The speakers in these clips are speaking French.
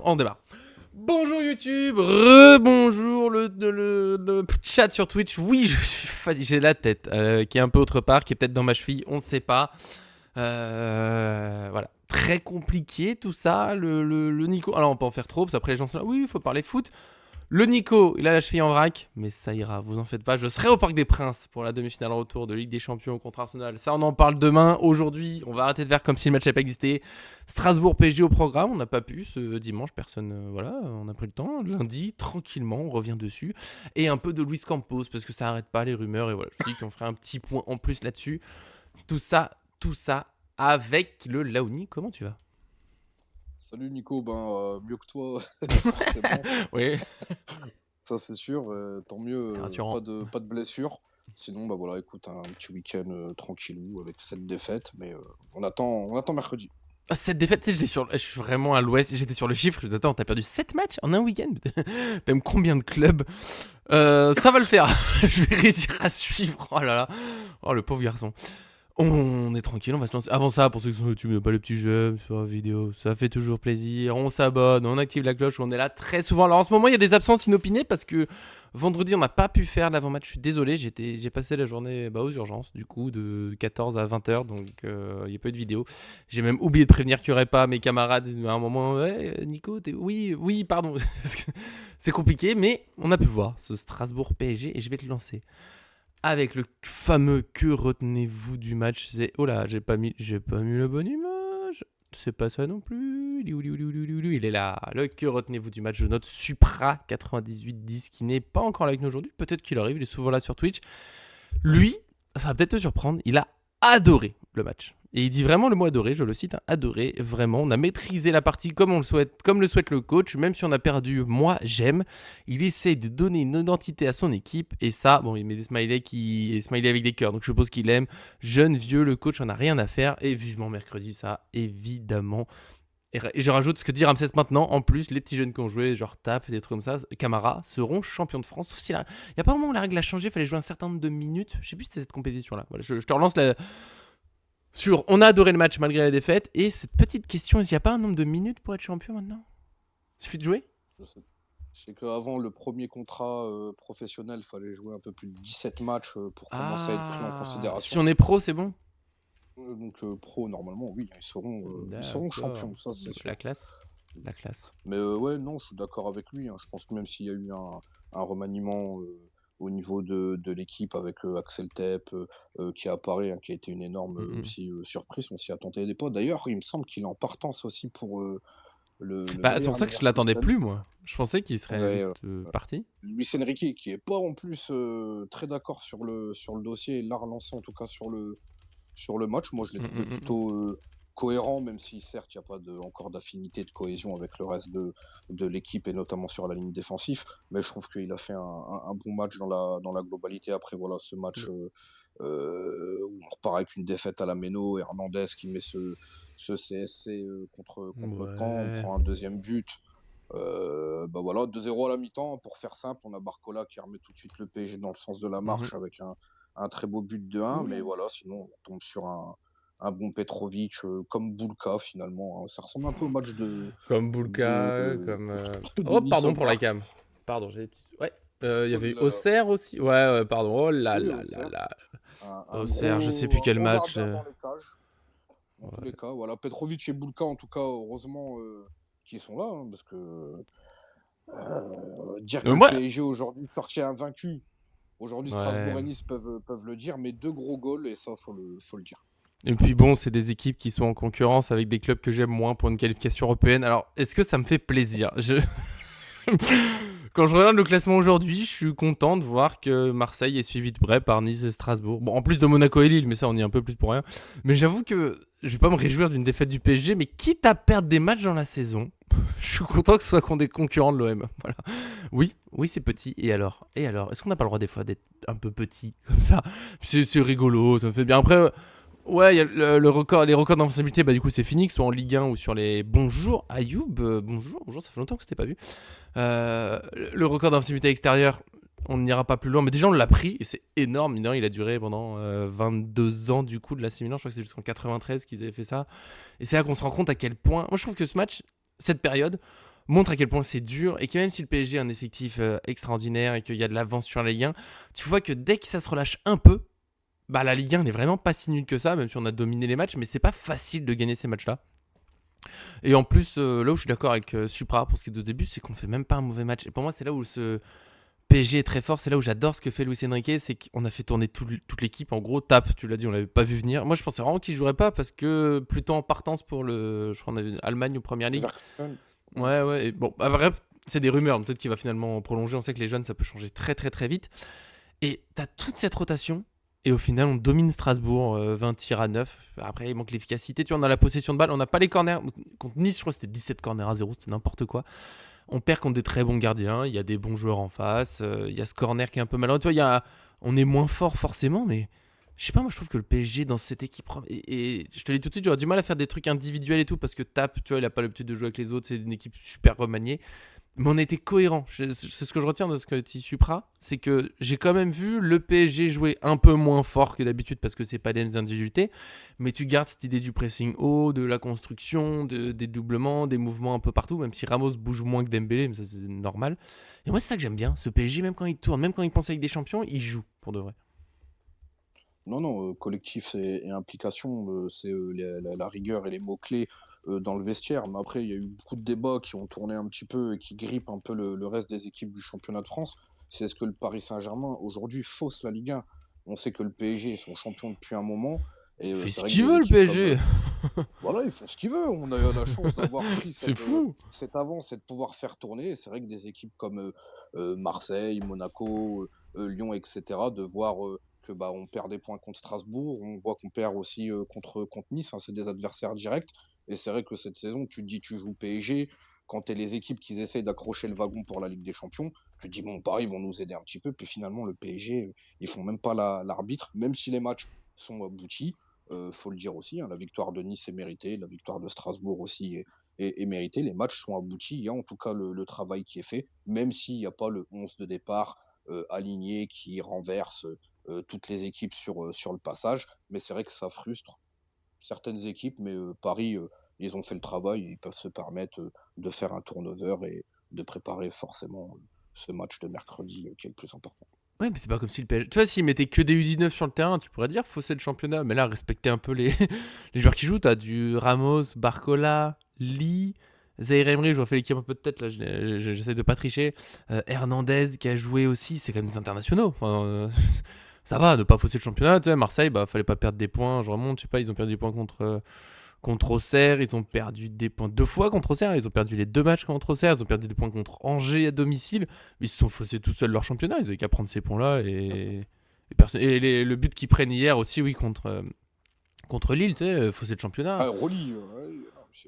on démarre. Bonjour YouTube, rebonjour le chat sur Twitch. Oui, je suis fatigué, j'ai la tête qui est un peu autre part, qui est peut-être dans ma cheville, on ne sait pas. Voilà, très compliqué tout ça. Le Nico, alors on peut en faire trop, parce qu'après les gens sont là, oui, il faut parler foot. Le Nico, il a la cheville en vrac, mais ça ira, vous en faites pas. Je serai au Parc des Princes pour la demi-finale retour de Ligue des Champions contre Arsenal. Ça, on en parle demain. Aujourd'hui, on va arrêter de faire comme si le match n'avait pas existé. Strasbourg PSG au programme, on n'a pas pu ce dimanche, personne, voilà, on a pris le temps. Lundi, tranquillement, on revient dessus. Et un peu de Luis Campos, parce que ça n'arrête pas les rumeurs. Et voilà, je dis qu'on ferait un petit point en plus là-dessus. Tout ça avec le Laouni. Comment tu vas ? Salut Nico, mieux que toi, forcément, Oui, ça c'est sûr, tant mieux, c'est rassurant. pas de blessure. Sinon, voilà, écoute, un petit week-end tranquillou avec cette défaite, mais on attend mercredi. Ah, cette défaite, tu sais, je suis vraiment à l'ouest. J'étais sur le chiffre. Je me dis, attends, t'as perdu 7 matchs en un week-end. T'aimes combien de clubs ? Ça va le faire. Je vais réussir à suivre. Oh là là. Oh, le pauvre garçon. On est tranquille, on va se lancer. Avant ça, pour ceux qui sont sur YouTube, pas les petits j'aime sur la vidéo, ça fait toujours plaisir. On s'abonne, on active la cloche, on est là très souvent. Alors en ce moment, il y a des absences inopinées parce que vendredi, on n'a pas pu faire l'avant-match. Je suis désolé, j'ai passé la journée aux urgences, du coup, de 14 à 20h, donc il n'y a pas eu de vidéo. J'ai même oublié de prévenir qu'il n'y aurait pas mes camarades à un moment. Ouais, Nico, oui, pardon. C'est compliqué, mais on a pu voir ce Strasbourg PSG et je vais te lancer avec le fameux que retenez-vous du match. C'est oh là, j'ai pas mis la bonne image. C'est pas ça non plus. Il est là. Le que retenez-vous du match. Je note Supra 9810 qui n'est pas encore là avec nous aujourd'hui. Peut-être qu'il arrive. Il est souvent là sur Twitch. Lui, ça va peut-être te surprendre. Il a adoré le match. Et il dit vraiment le mot adoré, je le cite, hein, adoré, vraiment. On a maîtrisé la partie comme le souhaite le coach, même si on a perdu, moi j'aime. Il essaye de donner une identité à son équipe, et ça, bon, il met des smileys avec des cœurs, donc je suppose qu'il aime. Jeune, vieux, le coach en a rien à faire, et vivement mercredi, ça, évidemment. Et je rajoute ce que dit Ramsès maintenant, en plus, les petits jeunes qui ont joué, genre Tap, des trucs comme ça, Camara, seront champions de France. Sauf si il n'y a pas un moment où la règle a changé, il fallait jouer un certain nombre de minutes. Je sais plus si c'était cette compétition-là. Voilà, je te relance sur on a adoré le match malgré la défaite. Et cette petite question, est-ce qu'il n'y a pas un nombre de minutes pour être champion maintenant ? Il suffit de jouer ? Je sais qu'avant le premier contrat professionnel, il fallait jouer un peu plus de 17 matchs pour commencer à être pris en Si considération. on est pro, c'est bon ? Donc pro, normalement, oui, ils seront champions, ça c'est sûr. La classe. Mais ouais, non, je suis d'accord avec lui, hein. Je pense que même s'il y a eu un remaniement au niveau de l'équipe avec Axel Tepp qui apparaît, hein, qui a été une énorme aussi surprise, on s'y attendait pas. D'ailleurs, il me semble qu'il est en partance aussi pour le Bah, c'est meilleur pour ça que je joueur l'attendais espagnol. plus, moi. Je pensais qu'il serait Ouais, juste parti. Luis Enrique, qui est pas en plus très d'accord sur le dossier, et l'a relancé en tout cas sur le match. Moi, je l'ai trouvé plutôt cohérent, même si certes, il n'y a pas encore d'affinité, de cohésion avec le reste de l'équipe, et notamment sur la ligne défensive. Mais je trouve qu'il a fait un bon match dans la globalité. Après, voilà, ce match où on repart avec une défaite à la Méno, Hernandez qui met ce CSC contre Caen, on prend un deuxième but. Voilà, 2-0 à la mi-temps. Pour faire simple, on a Barcola qui remet tout de suite le PSG dans le sens de la marche avec un très beau but de 1. Mais voilà, sinon, on tombe sur un bon Petrovic, comme Boulka finalement, hein. Ça ressemble un peu au match Comme Boulka, comme. Oh, Nice pardon au pour la Parc. cam. Pardon, j'ai. Ouais. Il y avait Là, Auxerre aussi. Ouais, pardon. Oh là oui, là là Auxerre. là. Un Auxerre, je sais plus gros quel match. Barbare dans les cages. Dans tous les cas, voilà. Petrovic et Boulka, en tout cas, heureusement qu'ils sont là, hein, parce que dire que le Moi. PSG aujourd'hui sortit invaincu. Aujourd'hui, Strasbourg Ouais. et Nice peuvent le dire, mais 2 gros goals, et ça, faut le dire. Et puis bon, c'est des équipes qui sont en concurrence avec des clubs que j'aime moins pour une qualification européenne. Alors, est-ce que ça me fait plaisir ? Quand je regarde le classement aujourd'hui, je suis content de voir que Marseille est suivi de près par Nice et Strasbourg. Bon, en plus de Monaco et Lille, mais ça, on y est un peu plus pour rien. Mais j'avoue que je vais pas me réjouir d'une défaite du PSG, mais quitte à perdre des matchs dans la saison, je suis content que ce soit contre des concurrents de l'OM. Voilà. Oui, c'est petit. Et alors, est-ce qu'on n'a pas le droit des fois d'être un peu petit comme ça ? C'est rigolo, ça me fait bien. Après, ouais, il y a les records d'invincibilité, bah du coup c'est fini, que ce soit en Ligue 1 ou sur les... Bonjour Ayoub, bonjour, ça fait longtemps que je t'ai pas vu. Le record d'invincibilité extérieure, on n'ira pas plus loin, mais déjà on l'a pris, et c'est énorme, il a duré pendant 22 ans du coup de l'AC Milan, je crois que c'est jusqu'en 93 qu'ils avaient fait ça. Et c'est là qu'on se rend compte à quel point... Moi je trouve que ce match, cette période, montre à quel point c'est dur et que même si le PSG a un effectif extraordinaire et qu'il y a de l'avance sur la Ligue 1, tu vois que dès que ça se relâche un peu, bah la Ligue 1 n'est vraiment pas si nulle que ça, même si on a dominé les matchs, mais c'est pas facile de gagner ces matchs-là. Et en plus, là où je suis d'accord avec Supra pour ce qui est de début, c'est qu'on fait même pas un mauvais match. Et pour moi, c'est là où ce PSG est très fort, c'est là où j'adore ce que fait Luis Enrique, c'est qu'on a fait tourner toute l'équipe. En gros, Tap, tu l'as dit, on l'avait pas vu venir. Moi, je pensais vraiment qu'il jouerait pas parce que plutôt en partance pour je crois qu'on avait Allemagne ou Première Ligue. Leverkusen. Ouais. Ouais. Et bon, bref, c'est des rumeurs. Peut-être qu'il va finalement prolonger. On sait que les jeunes, ça peut changer très, très, très vite. Et t'as toute cette rotation. Et au final, on domine Strasbourg 20 tirs à 9. Après, il manque l'efficacité. Tu vois, on a la possession de balle. On n'a pas les corners. Contre Nice, je crois que c'était 17 corners à 0. C'était n'importe quoi. On perd contre des très bons gardiens. Il y a des bons joueurs en face. Il y a ce corner qui est un peu malheureux. Tu vois, on est moins fort forcément, mais je sais pas, moi je trouve que le PSG dans cette équipe. Et je te le dis tout de suite, j'aurais du mal à faire des trucs individuels et tout parce que Tap, tu vois, il a pas l'habitude de jouer avec les autres. C'est une équipe super remaniée. Mais on a été cohérent. C'est ce que je retiens de ce que dit Supra. C'est que j'ai quand même vu le PSG jouer un peu moins fort que d'habitude parce que c'est pas les mêmes individualités. Mais tu gardes cette idée du pressing haut, de la construction, des doublements, des mouvements un peu partout. Même si Ramos bouge moins que Dembélé, mais ça c'est normal. Et moi c'est ça que j'aime bien. Ce PSG, même quand il tourne, même quand il pense avec des champions, il joue pour de vrai. Non, non, collectif et implication, c'est la rigueur et les mots-clés dans le vestiaire. Mais après, il y a eu beaucoup de débats qui ont tourné un petit peu et qui grippent un peu le reste des équipes du championnat de France. C'est est-ce que le Paris Saint-Germain, aujourd'hui, fausse la Ligue 1? On sait que le PSG sont champions depuis un moment. Et Il fait ce c'est vrai que qu'il des veut le équipes comme. PSG. Voilà, ils font ce qu'ils veulent. On a eu la chance d'avoir pris C'est fou. cette avance et de pouvoir faire tourner. Et c'est vrai que des équipes comme Marseille, Monaco, Lyon, etc., de voir que bah, on perd des points contre Strasbourg, on voit qu'on perd aussi contre Nice, hein, c'est des adversaires directs. Et c'est vrai que cette saison, tu te dis, tu joues PSG, quand tu es les équipes qui essayent d'accrocher le wagon pour la Ligue des Champions, tu te dis, bon, Paris vont nous aider un petit peu. Puis finalement, le PSG, ils font même pas l'arbitre, même si les matchs sont aboutis. Faut le dire aussi, hein, la victoire de Nice est méritée, la victoire de Strasbourg aussi est méritée. Les matchs sont aboutis, il y a en tout cas le travail qui est fait, même s'il n'y a pas le 11 de départ aligné qui renverse toutes les équipes sur le passage. Mais c'est vrai que ça frustre certaines équipes, mais Paris, ils ont fait le travail, ils peuvent se permettre de faire un turnover et de préparer forcément ce match de mercredi qui est le plus important. Ouais, mais c'est pas comme si le PSG. Tu vois, s'ils mettaient que des U19 sur le terrain, tu pourrais dire fausser le championnat. Mais là, respecter un peu les, les joueurs qui jouent. T'as du Ramos, Barcola, Lee, Zaire Emery, je refais l'équipe un peu de tête. Là, j'essaie de pas tricher. Hernandez qui a joué aussi, c'est quand même des internationaux. Enfin, ça va, ne pas fausser le championnat. Tu sais, Marseille, bah, fallait pas perdre des points. Je remonte, je sais pas, ils ont perdu des points contre Auxerre, ils ont perdu des points 2 fois contre Auxerre, ils ont perdu les 2 matchs contre Auxerre, ils ont perdu des points contre Angers à domicile, ils se sont faussés tout seuls leur championnat, ils avaient qu'à prendre ces points-là le but qu'ils prennent hier aussi, oui, contre Lille, tu sais, fausser le championnat. Ah, Rolly, Le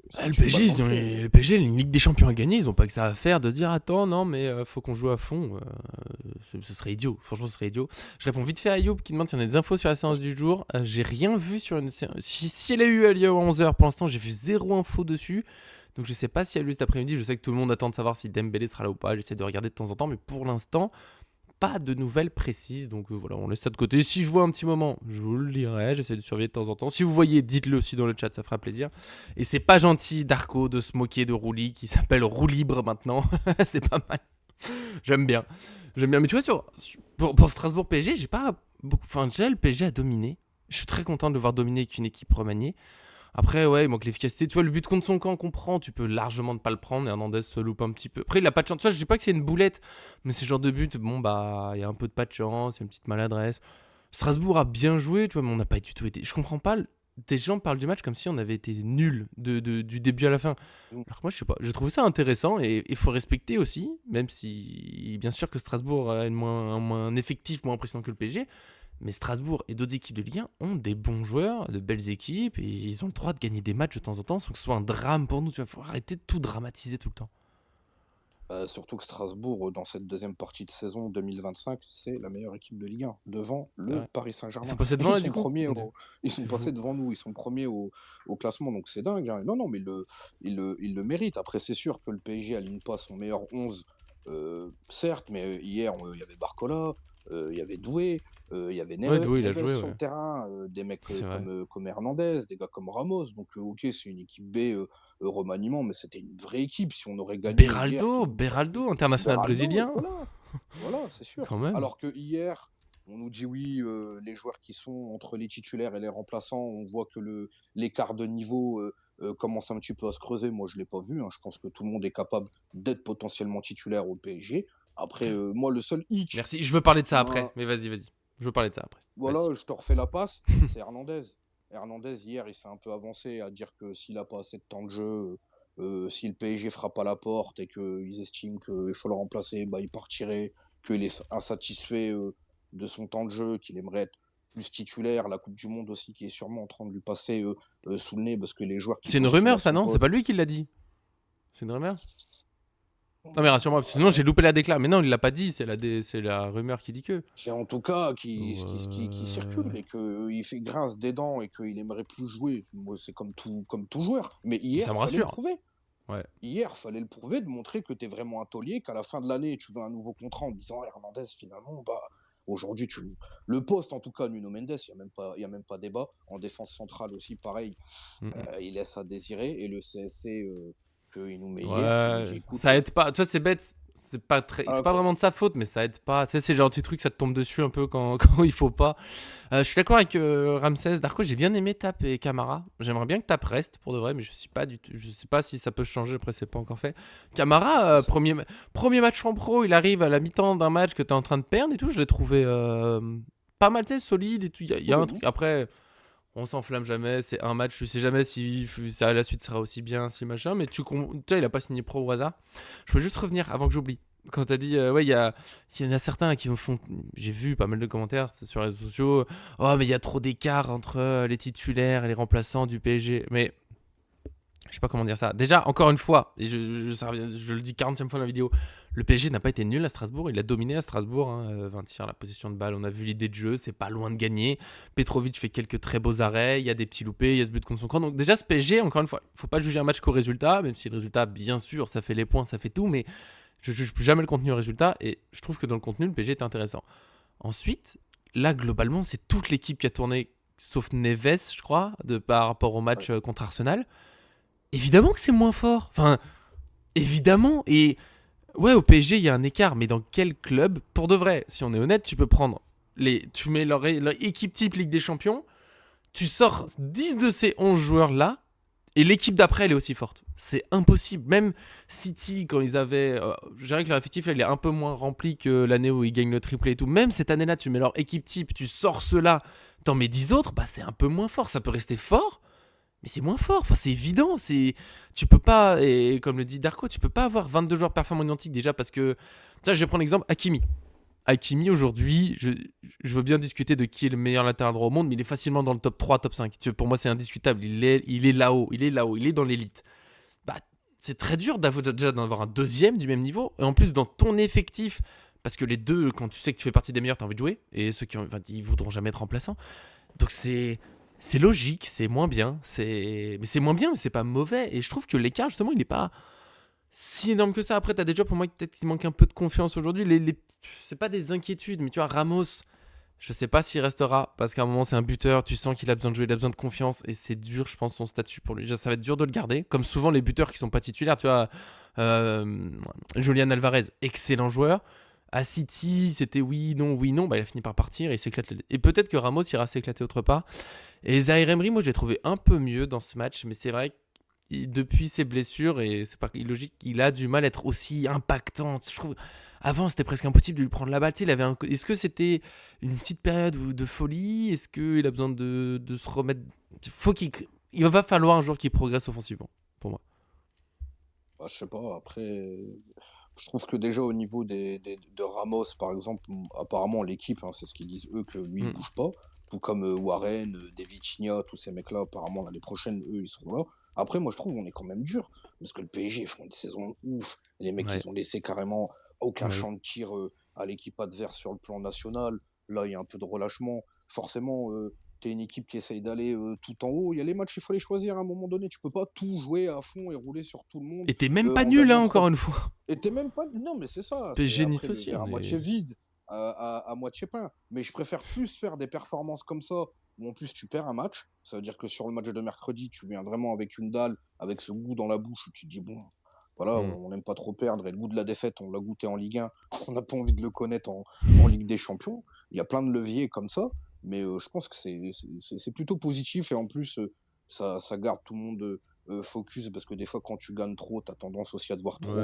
c'est une PSG, balle dans le pied. le PSG, une Ligue des Champions à gagner, ils ont pas que ça à faire de se dire attends, non, mais faut qu'on joue à fond. Ce serait idiot, franchement, ce serait idiot. Je réponds vite fait à Ayoub qui demande si on a des infos sur la séance du jour. J'ai rien vu sur une séance. Si elle a eu lieu à 11h, pour l'instant, j'ai vu zéro info dessus. Donc je sais pas si elle a eu lieu cet après-midi. Je sais que tout le monde attend de savoir si Dembélé sera là ou pas. J'essaie de regarder de temps en temps, mais pour l'instant, pas de nouvelles précises, donc voilà, on laisse ça de côté. Si je vois un petit moment, je vous le dirai, j'essaie de surveiller de temps en temps. Si vous voyez, dites-le aussi dans le chat, ça fera plaisir. Et c'est pas gentil d'Arco de se moquer de Rouli, qui s'appelle Roue Libre maintenant. C'est pas mal. J'aime bien. Mais tu vois, pour Strasbourg PSG, j'ai pas beaucoup. Enfin, déjà, le PSG a dominé. Je suis très content de le voir dominer avec une équipe remaniée. Après, ouais, il manque l'efficacité. Tu vois, le but contre son camp qu'on prend, tu peux largement ne pas le prendre. Hernandez se loupe un petit peu. Après, il a pas de chance. Tu vois, je dis pas que c'est une boulette, mais c'est le genre de but, bon, bah, il y a un peu de pas de chance, il y a une petite maladresse. Strasbourg a bien joué, tu vois, mais on n'a pas du tout été. Je comprends pas. Des gens parlent du match comme si on avait été nuls du début à la fin. Alors que moi, je sais pas. Je trouve ça intéressant et il faut respecter aussi, même si, bien sûr, que Strasbourg a un effectif moins impressionnant que le PSG. Mais Strasbourg et d'autres équipes de Ligue 1 ont des bons joueurs, de belles équipes, et ils ont le droit de gagner des matchs de temps en temps sans que ce soit un drame pour nous. Il faut arrêter de tout dramatiser tout le temps. Surtout que Strasbourg, dans cette deuxième partie de saison 2025, c'est la meilleure équipe de Ligue 1, devant le Ouais. Paris Ils Saint-Germain. sont passés devant Ils là sont du coup. premiers, Ok. ils sont C'est passés fou. devant nous, ils sont premiers au classement, donc c'est dingue, hein. Non, non, mais ils le méritent. Après, c'est sûr que le PSG aligne pas son meilleur 11, certes, mais hier, il y avait Barcola, il y avait Doué, il y avait Ouais, Doué, il a Neves joué, sur le ouais. terrain, des mecs, C'est vrai. comme Hernandez, des gars comme Ramos. Donc, OK, c'est une équipe B, remaniement, mais c'était une vraie équipe. Si on aurait gagné hier, qu'ils nous ont battus, Beraldo, international Beraldo, brésilien, voilà, voilà, c'est sûr. quand même. Alors que hier, on nous dit: «Oui, les joueurs qui sont entre les titulaires et les remplaçants», on voit que l'écart de niveau, commence un petit peu à se creuser. Moi, je l'ai pas vu, hein. Je pense que tout le monde est capable d'être potentiellement titulaire au PSG. Après, moi, le seul hic Merci, je veux parler de qui ça après, m'a mais vas-y. Je veux parler de ça après. Vas-y. voilà, je te refais la passe, c'est Hernandez. Hernandez, hier, il s'est un peu avancé à dire que s'il a pas assez de temps de jeu, si le PSG frappe à la porte et qu'ils estiment qu'il faut le remplacer, bah, il partirait, qu'il est insatisfait de son temps de jeu, qu'il aimerait être plus titulaire. La Coupe du Monde aussi, qui est sûrement en train de lui passer sous le nez, parce que les joueurs qui C'est une postulent à rumeur, ça, son non? C'est pas poste. lui qui l'a dit. C'est une rumeur? Non, mais rassure-moi, parce que sinon j'ai loupé la déclat. Mais non, il l'a pas dit, c'est la rumeur qui dit que. C'est en tout cas qui circule Ouais. et qu'il fait grince des dents et qu'il aimerait plus jouer. Moi, c'est comme tout joueur. Mais Ça hier, me fallait le rassure. prouver. Ouais. Hier, fallait le prouver, de montrer que tu es vraiment un taulier, qu'à la fin de l'année, tu veux un nouveau contrat en disant Hernandez, finalement, bah, aujourd'hui, le poste, en tout cas, Nuno Mendes, il y a même pas débat. En défense centrale aussi, pareil, Mm. il laisse à désirer. Et le CSC qu'il nous met hier, tu nous dis, Ouais, écoute, ça aide pas. Tu vois, c'est bête. C'est ah, pas vraiment de sa faute, mais ça aide pas. Tu sais, c'est genre petit truc, ça te tombe dessus un peu quand, quand il faut pas. Je suis d'accord avec Ramsès. Darko, j'ai bien aimé Tap et Camara. J'aimerais bien que Tap reste pour de vrai, mais je suis pas du tout. Je sais pas si ça peut changer. Après, c'est pas encore fait. Camara, premier match en pro, il arrive à la mi-temps d'un match que t'es en train de perdre et tout. Je l'ai trouvé pas mal, tu sais, solide et tout. Il y a un oui, truc. Après, on s'enflamme jamais, c'est un match, tu sais jamais si la suite sera aussi bien, si machin, mais tu sais, il a pas signé pro au hasard. Je voulais juste revenir avant que j'oublie. Quand t'as dit, ouais, il y en a certains là, qui me font. J'ai vu pas mal de commentaires sur les réseaux sociaux. Oh, mais il y a trop d'écart entre les titulaires et les remplaçants du PSG. Mais je sais pas comment dire ça. Déjà, encore une fois, et je le dis 40e fois dans la vidéo, le PSG n'a pas été nul à Strasbourg. Il a dominé à Strasbourg. 20 tirs, la possession de balle. On a vu l'idée de jeu. C'est pas loin de gagner. Petrovic fait quelques très beaux arrêts. Il y a des petits loupés. Il y a ce but contre son camp. Donc, déjà, ce PSG, encore une fois, il faut pas juger un match qu'au résultat. Même si le résultat, bien sûr, ça fait les points, ça fait tout. Mais je juge plus jamais le contenu au résultat. Et je trouve que dans le contenu, le PSG est intéressant. Ensuite, là, globalement, c'est toute l'équipe qui a tourné, sauf Neves, je crois, par rapport au ouais. match contre Arsenal. Évidemment que c'est moins fort. Enfin, évidemment. Et ouais, au PSG, il y a un écart. Mais dans quel club, pour de vrai, si on est honnête, tu peux prendre tu mets leur équipe type Ligue des Champions, tu sors 10 de ces 11 joueurs-là, et l'équipe d'après, elle est aussi forte. C'est impossible. Même City, quand ils avaient. Je dirais que leur effectif, là, il est un peu moins rempli que l'année où ils gagnent le triplé et tout. Même cette année-là, tu mets leur équipe type, tu sors ceux-là, t'en mets 10 autres, bah c'est un peu moins fort. Ça peut rester fort, mais c'est moins fort. Enfin, c'est évident. Tu peux pas, et comme le dit Darko, tu peux pas avoir 22 joueurs performants identiques déjà parce que. Tiens, je vais prendre l'exemple Hakimi. Hakimi, aujourd'hui, je veux bien discuter de qui est le meilleur latéral droit au monde, mais il est facilement dans le top 3, top 5. Pour moi, c'est indiscutable. Il est là-haut. Il est là-haut. Il est dans l'élite. Bah, c'est très dur déjà d'avoir un deuxième du même niveau. Et en plus, dans ton effectif, parce que les deux, quand tu sais que tu fais partie des meilleurs, tu as envie de jouer. Et ceux ils voudront jamais être remplaçants. Donc c'est logique, c'est moins bien. Mais c'est moins bien, mais c'est pas mauvais. Et je trouve que l'écart, justement, il n'est pas si énorme que ça. Après, t'as des joueurs pour moi peut-être qu'il manque un peu de confiance aujourd'hui. C'est pas des inquiétudes, mais tu vois, Ramos, je sais pas s'il restera parce qu'à un moment c'est un buteur, tu sens qu'il a besoin de jouer, il a besoin de confiance et c'est dur, je pense, son statut pour lui. Ça va être dur de le garder. Comme souvent les buteurs qui sont pas titulaires, tu vois, Julian Alvarez, excellent joueur. À City, c'était oui, non, bah il a fini par partir et il s'éclate. Et peut-être que Ramos ira s'éclater autre part. Et Zaire Emery, moi je l'ai trouvé un peu mieux dans ce match, mais c'est vrai que depuis ses blessures, et c'est pas illogique, il a du mal à être aussi impactant. Je trouve, avant c'était presque impossible de lui prendre la balle. Tu sais, est-ce que c'était une petite période de folie? Est-ce qu'il a besoin de se remettre? Il va falloir un jour qu'il progresse offensivement, pour moi. Bah, je sais pas, après, je trouve que déjà au niveau de Ramos, par exemple, apparemment l'équipe, hein, c'est ce qu'ils disent eux, que lui, il Mm. bouge pas. Tout comme Warren, David Chigna, tous ces mecs-là, apparemment, l'année prochaine, eux, ils seront là. Après, moi, je trouve qu'on est quand même dur. Parce que le PSG, ils font une saison ouf. Les mecs, Ouais, ils ont laissé carrément aucun ouais. champ de tir à l'équipe adverse sur le plan national. Là, il y a un peu de relâchement. Forcément, t'es une équipe qui essaye d'aller tout en haut. Il y a les matchs, il faut les choisir à un moment donné. Tu peux pas tout jouer à fond et rouler sur tout le monde Et t'es même pas en nul, hein, gagnant encore 30. une fois. Et t'es même pas. Non, mais c'est ça. C'est PSG Nice après le aussi, verre à moitié mais. vide. à moitié plein. Mais je préfère plus faire des performances comme ça, où en plus tu perds un match. Ça veut dire que sur le match de mercredi, tu viens vraiment avec une dalle, avec ce goût dans la bouche, où tu te dis, bon, voilà, Mm. on n'aime pas trop perdre, et le goût de la défaite, on l'a goûté en Ligue 1, on n'a pas envie de le connaître en Ligue des Champions. Il y a plein de leviers comme ça, mais je pense que c'est plutôt positif, et en plus, ça garde tout le monde focus, parce que des fois, quand tu gagnes trop, tu as tendance aussi à te voir trop beau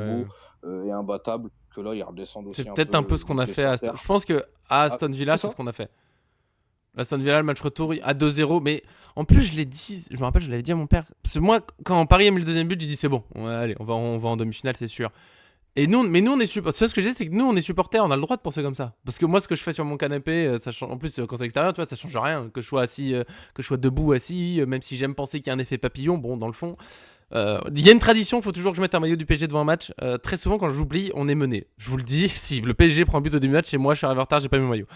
Ouais. et imbattable, que là, ils redescendent C'est aussi un peut-être un peu peu ce qu'on les a pieds fait sur Je terre. pense que à Ah, Aston Villa, c'est c'est ça. ce qu'on a fait. Aston Villa, le match retour à 2-0. Mais en plus, je l'ai dit, je me rappelle, je l'avais dit à mon père. Parce que moi, quand Paris a mis le deuxième but, j'ai dit c'est bon. Ouais, allez, on va en demi-finale, c'est sûr. Et nous, mais nous, on est supporters. Tu vois, ce que je dis, c'est que nous, on est supporters, on a le droit de penser comme ça. Parce que moi, ce que je fais sur mon canapé, ça change. En plus, quand c'est extérieur, tu vois, ça change rien. Que je sois assis, que je sois debout, assis, même si j'aime penser qu'il y a un effet papillon, bon, dans le fond. Il y a une tradition, il faut toujours que je mette un maillot du PSG devant un match. Très souvent, quand j'oublie, on est mené. Je vous le dis, si le PSG prend un but au début du match, c'est moi, je suis arrivé en retard, j'ai pas mis mon maillot.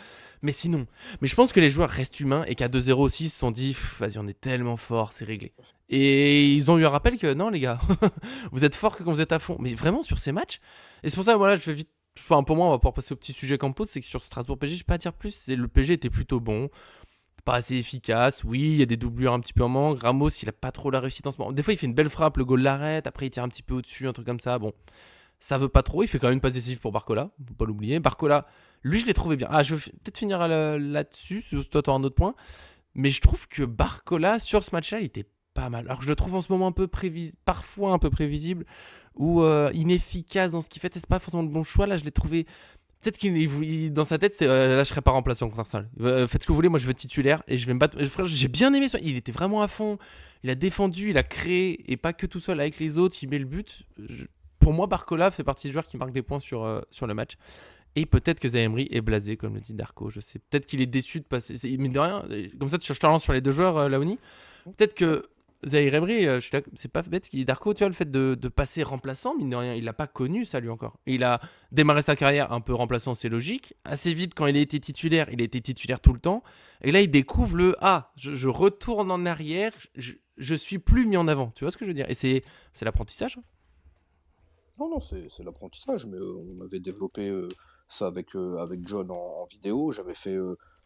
Mais sinon, mais je pense que les joueurs restent humains et qu'à 2-0 aussi, ils se sont dit, vas-y, on est tellement fort, c'est réglé. Et ils ont eu un rappel que non, les gars, vous êtes forts que quand vous êtes à fond. Mais vraiment, sur ces matchs, et c'est pour ça, voilà, je vais vite. Enfin, pour moi, on va pouvoir passer au petit sujet qu'on pose, c'est que sur Strasbourg PSG, je vais pas dire plus. Le PSG était plutôt bon, pas assez efficace. Oui, il y a des doublures un petit peu en manque. Ramos, il a pas trop la réussite en ce moment. Des fois, il fait une belle frappe, le goal l'arrête. Après, il tire un petit peu au-dessus, un truc comme ça. Bon, ça veut pas trop. Il fait quand même une passe décisive pour Barcola, faut pas l'oublier. Barcola, lui, je l'ai trouvé bien. Ah, je vais peut-être finir là-dessus. Toi, tu as un autre point. Mais je trouve que Barcola, sur ce match-là, il était pas mal. Alors que je le trouve en ce moment un peu parfois un peu prévisible ou inefficace dans ce qu'il fait. C'est pas forcément le bon choix. Là, je l'ai trouvé. Peut-être dans sa tête, c'est là, je serai pas remplaçant contre Arsenal. Faites ce que vous voulez, moi je veux être titulaire et je vais me battre. Frère, j'ai bien aimé ça. Il était vraiment à fond. Il a défendu, il a créé et pas que tout seul avec les autres. Il met le but. Pour moi, Barcola fait partie des joueurs qui marquent des points sur le match. Et peut-être que Zaïre Emery est blasé, comme le dit Darko. Je sais. Peut-être qu'il est déçu de passer. Mine de rien, comme ça, je te relance sur les deux joueurs, Laoni. Peut-être que Zaïre Emery, c'est pas bête ce qu'il dit Darko, tu vois, le fait de passer remplaçant, mine de rien, il l'a pas connu ça lui encore. Il a démarré sa carrière un peu remplaçant, c'est logique. Assez vite, quand il a été titulaire, il a été titulaire tout le temps. Et là, il découvre je retourne en arrière, je suis plus mis en avant. Tu vois ce que je veux dire? Et c'est l'apprentissage. Non, non, c'est l'apprentissage, mais on avait développé ça avec John en vidéo. J'avais fait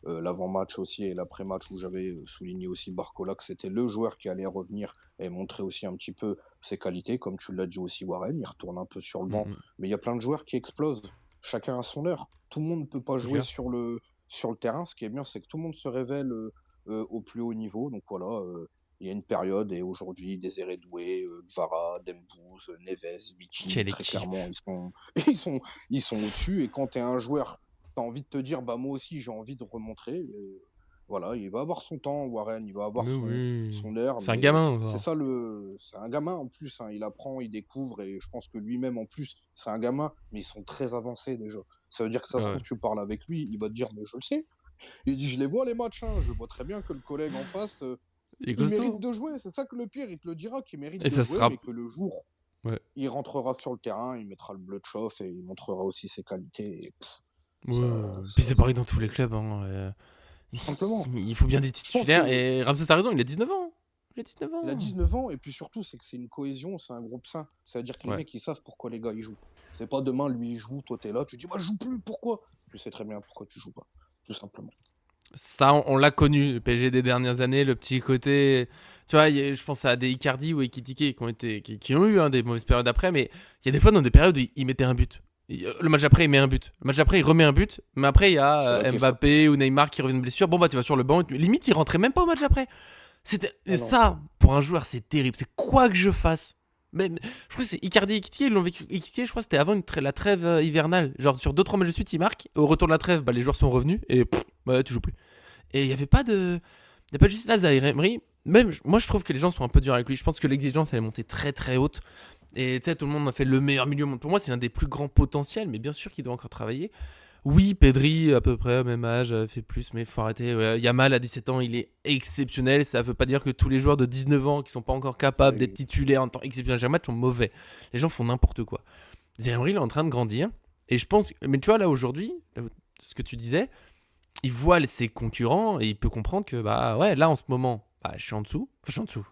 l'avant-match aussi et l'après-match, où j'avais souligné aussi Barcola, que c'était le joueur qui allait revenir et montrer aussi un petit peu ses qualités. Comme tu l'as dit aussi, Warren, il retourne un peu sur le banc. Mm, Mais il y a plein de joueurs qui explosent, chacun à son heure. Tout le monde ne peut pas c'est jouer clair. sur le terrain. Ce qui est bien, c'est que tout le monde se révèle au plus haut niveau. Donc voilà, il y a une période, et aujourd'hui, Désiré Doué, Gvara, Dembouz, Neves, Viking, Quelle très équipe. clairement, ils sont, ils sont au-dessus. Et quand tu es un joueur, tu as envie de te dire, bah moi aussi, j'ai envie de remontrer. Et voilà, il va avoir son temps, Warren, il va avoir Mais oui. son heure, C'est un mais gamin, c'est encore. ça c'est un gamin en plus, hein, il apprend, il découvre, et je pense que lui-même en plus, c'est un gamin, mais ils sont très avancés déjà. Ça veut dire que ça Ouais, se ouais. trouve, tu parles avec lui, il va te dire, mais je le sais. Il dit, je les vois les matchs, hein, je vois très bien que le collègue en face, Il est il mérite costaud. de jouer, c'est ça que le pire, il te le dira, qu'il mérite Et de ça jouer, sera. mais que le jour, Ouais. il rentrera sur le terrain, il mettra le bleu de chauffe et il montrera aussi ses qualités. Et Ouais, ça, ouais. Puis ça, c'est ça pareil dans tous marchera les comme ça. clubs. Hein. Tout simplement. Il faut bien des Je pense titulaires. que Et Ramsès a raison, il a 19 ans. Il a 19 il a ans. 19 ans, et puis surtout, c'est que c'est une cohésion, c'est un groupe sain. C'est-à-dire que les Ouais. mecs, ils savent pourquoi les gars, ils jouent. C'est pas demain, lui, il joue, toi, t'es là, tu dis, bah, je joue plus, pourquoi? Tu sais très bien pourquoi tu joues pas, tout simplement. Ça, on l'a connu, le PSG des dernières années, le petit côté. Tu vois, je pense à des Icardi ou Ekitike qui ont eu des mauvaises périodes après, mais il y a des fois dans des périodes où il mettait un but. Le match après, il met un but. Le match après, il remet un but. Mais après, il y C'est a là qu'il frappe. Mbappé ou Neymar qui reviennent de blessure. Bon, bah, tu vas sur le banc. Limite, il rentrait même pas au match après. Et Ah non, c'est. ça, pour un joueur, c'est terrible. C'est quoi que je fasse. Même, je crois que c'est Icardi et Ekitike, ils l'ont vécu. Ekitike, je crois que c'était avant la trêve hivernale. Genre, sur 2-3 matchs de suite, il marque. Au retour de la trêve, bah, les joueurs sont revenus. Et bah, tu joues plus. Et il n'y avait pas de. Il n'y a pas juste là, Zaire Emery. Même, moi, je trouve que les gens sont un peu durs avec lui. Je pense que l'exigence, elle est montée très très haute. Et tu sais, tout le monde a fait le meilleur milieu au monde. Pour moi, c'est l'un des plus grands potentiels, mais bien sûr qu'il doit encore travailler. Oui, Pedri, à peu près, même âge, fait plus, mais faut arrêter. Ouais. Yamal, à 17 ans, il est exceptionnel. Ça veut pas dire que tous les joueurs de 19 ans qui sont pas encore capables d'être Oui. titulaires en temps exceptionnel chaque match sont mauvais. Les gens font n'importe quoi. Zaire Emery, il est en train de grandir. Et je pense. Mais tu vois, là, aujourd'hui, ce que tu disais, il voit ses concurrents et il peut comprendre que bah ouais, là en ce moment, bah, je suis en dessous. Enfin, je suis en dessous.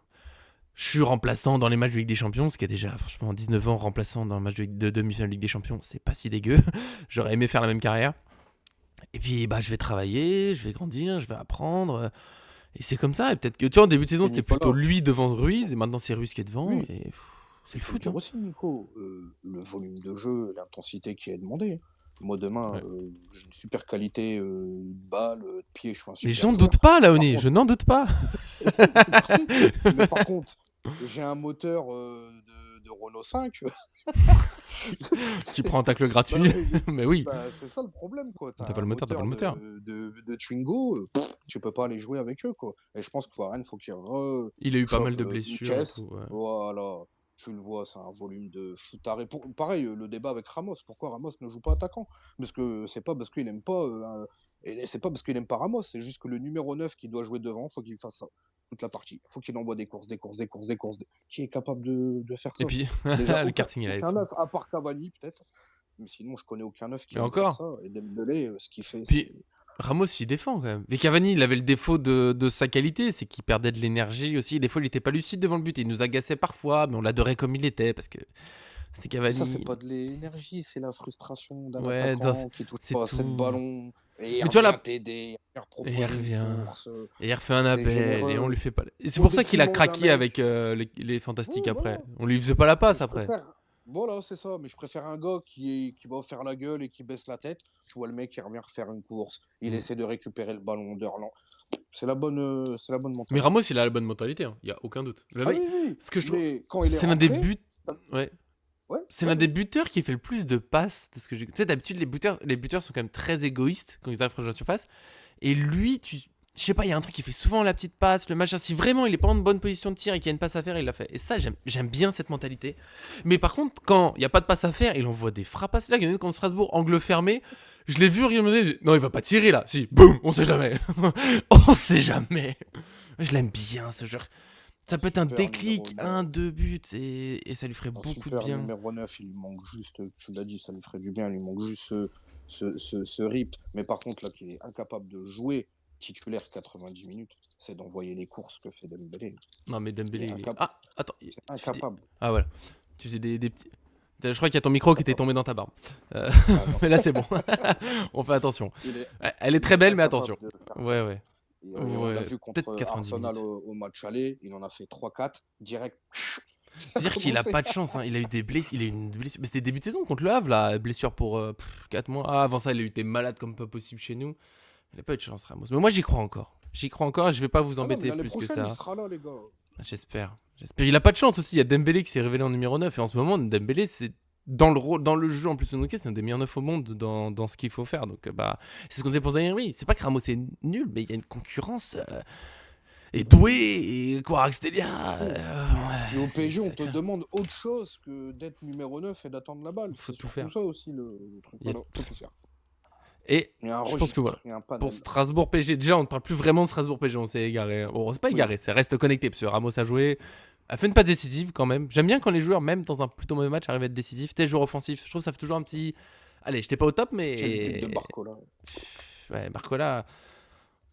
Je suis remplaçant dans les matchs de Ligue des Champions, ce qui est déjà franchement 19 ans remplaçant dans un match de demi-finale de Ligue des Champions, c'est pas si dégueu. J'aurais aimé faire la même carrière. Et puis, bah, je vais travailler, je vais grandir, je vais apprendre. Et c'est comme ça. Et peut-être que, tu vois, en début de saison, Et c'était plutôt Nicolas, lui devant Ruiz. Et maintenant, c'est Ruiz qui est devant. oui, Et c'est il le faut le foot, dire hein. aussi, Nico, le volume de jeu, l'intensité qui est demandée. Moi, demain, Ouais. j'ai une super qualité de balle, de pied, je suis un Mais super j'en doute joueur. pas, Par Laoni. Je contre, n'en doute pas. merci. Mais par contre, j'ai un moteur de Renault 5. Qui prend un tacle Bah gratuit. oui, Mais oui. bah, c'est ça le problème, quoi. T'as T'as pas un le moteur, t'as pas moteur le moteur. de Twingo, tu peux pas aller jouer avec eux, quoi. Et je pense que Varane, faut qu'il Il a eu pas mal chope de une blessures et tout. caisse. Ouais. Voilà. Tu le vois, c'est un volume de foutard. Pareil, le débat avec Ramos. Pourquoi Ramos ne joue pas attaquant? Parce que c'est pas parce qu'il aime pas, et c'est pas parce qu'il aime pas Ramos. C'est juste que le numéro 9 qui doit jouer devant, faut qu'il fasse ça toute la partie. Faut qu'il envoie des courses, des courses, des courses, des courses. Qui est capable de faire Et ça? puis, Déjà, le karting, il a aucun été. neuf, à part Cavani, peut-être. Mais sinon, je connais aucun neuf qui Et aime faire encore. ça. Et Dembélé, ce qu'il fait, c'est. Puis, Ramos, il défend quand même. Mais Cavani, il avait le défaut de sa qualité, c'est qu'il perdait de l'énergie aussi. Des fois, il était pas lucide devant le but. Il nous agaçait parfois, mais on l'adorait comme il était parce que c'était Mais ça, c'est Cavani. pas de l'énergie, c'est la frustration d'un Ouais, non, attaquant qui touche c'est pas assez de tout. ballons. Et il Mais tu vois, revient là. t'aider, il Et il propose une revient. course. Et il refait un C'est appel et on lui généreux. fait pas. Et c'est Au pour ça qu'il a détriment d'un craqué avec mec. les Oui, Fantastiques voilà. après. On lui faisait pas la passe Je après. préfère. Voilà, c'est ça. Mais je préfère un gars qui va faire la gueule et qui baisse la tête. Tu vois le mec qui revient refaire une course. Il Mm. essaie de récupérer le ballon d'Erland. C'est la bonne Mais Ramos, mentalité. il a la bonne mentalité, hein. Il y a aucun doute. Le Ah mec, oui, oui. ce que je trouve, Mais quand il est c'est l'un des rentré. buts. Ouais. Ouais, C'est ouais, l'un des vas-y. buteurs qui fait le plus de passes de ce que j'ai. Tu sais, d'habitude, les buteurs sont quand même très égoïstes quand ils arrivent proche de la surface. Et lui, je sais pas, il y a un truc qui fait souvent la petite passe, le machin. Si vraiment il est pas en bonne position de tir et qu'il y a une passe à faire, il l'a fait. Et ça, j'aime bien cette mentalité. Mais par contre, quand il y a pas de passe à faire, il envoie des frappes. C'est là, il y en a une contre Strasbourg, angle fermé. Je l'ai vu, non, il va pas tirer là. Si, boum, on sait jamais. On sait jamais. Je l'aime bien ce genre. Ça peut être un Super numéro déclic, 9. un, deux buts, et ça lui ferait Un beaucoup de super bien. numéro 9, il lui manque juste, tu l'as dit, ça lui ferait du bien, il lui manque juste ce rythme. Mais par contre, là, qu'il est incapable de jouer titulaire 90 minutes, c'est d'envoyer les courses que fait Dembélé. Non, mais Il est Dembélé, il est. incapable. Ah, attends. C'est Tu fais des. incapable. Ah, voilà. Tu faisais des petits. Je crois qu'il y a ton micro qui était Attends. tombé dans ta barbe. Euh, Ah non, mais là, c'est bon. On fait attention. il est, Elle est il très est belle, mais incapable attention. de faire ça. Ouais, ouais. Et on l'a Ouais. vu Peut-être contre 90 Arsenal minutes. au match aller, il en a fait 3-4, direct. Ça a C'est-à-dire qu'il a commencé. pas de chance, hein. Il a eu des blessures. Il a eu une blessure. Mais c'était début de saison contre le Havre, là. Blessure pour 4 mois. Ah, avant ça, il a eu été malade comme pas possible chez nous. Il a pas eu de chance, Ramos. Mais moi, j'y crois encore. J'y crois encore et je vais pas vous Ah non, mais embêter l'année plus que prochaine, il ça. sera là, les gars. J'espère. J'espère. Il a pas de chance aussi. Il y a Dembélé qui s'est révélé en numéro 9. Et en ce moment, Dembélé, c'est dans le rôle, dans le jeu en plus de Nokia, c'est un des meilleurs 9 au monde dans ce qu'il faut faire. Donc, bah, c'est ce qu'on disait pour Zaire. Oui, c'est pas que Ramos est nul, mais il y a une concurrence. Et doué, et Kvaratskhelia. Puis au C'est PSG, on te sacré. demande autre chose que d'être numéro 9 et d'attendre la balle. Faut C'est tout surtout faire. ça aussi le truc. Il y a- Voilà, faut tout faire. Et Il y a un je pense que voilà. registre, il y a un Pour panel. Strasbourg PSG, déjà on ne parle plus vraiment de Strasbourg PSG, on s'est égaré, hein. Bon, c'est pas Oui. égaré, ça reste connecté parce que Ramos a joué, a fait une passe décisive quand même. J'aime bien quand les joueurs, même dans un plutôt mauvais match, arrivent à être décisifs. T'es joueur offensif, je trouve que ça fait toujours un petit. Allez, j'étais pas au top, Quel but de mais. Barcola. Ouais, Barcola.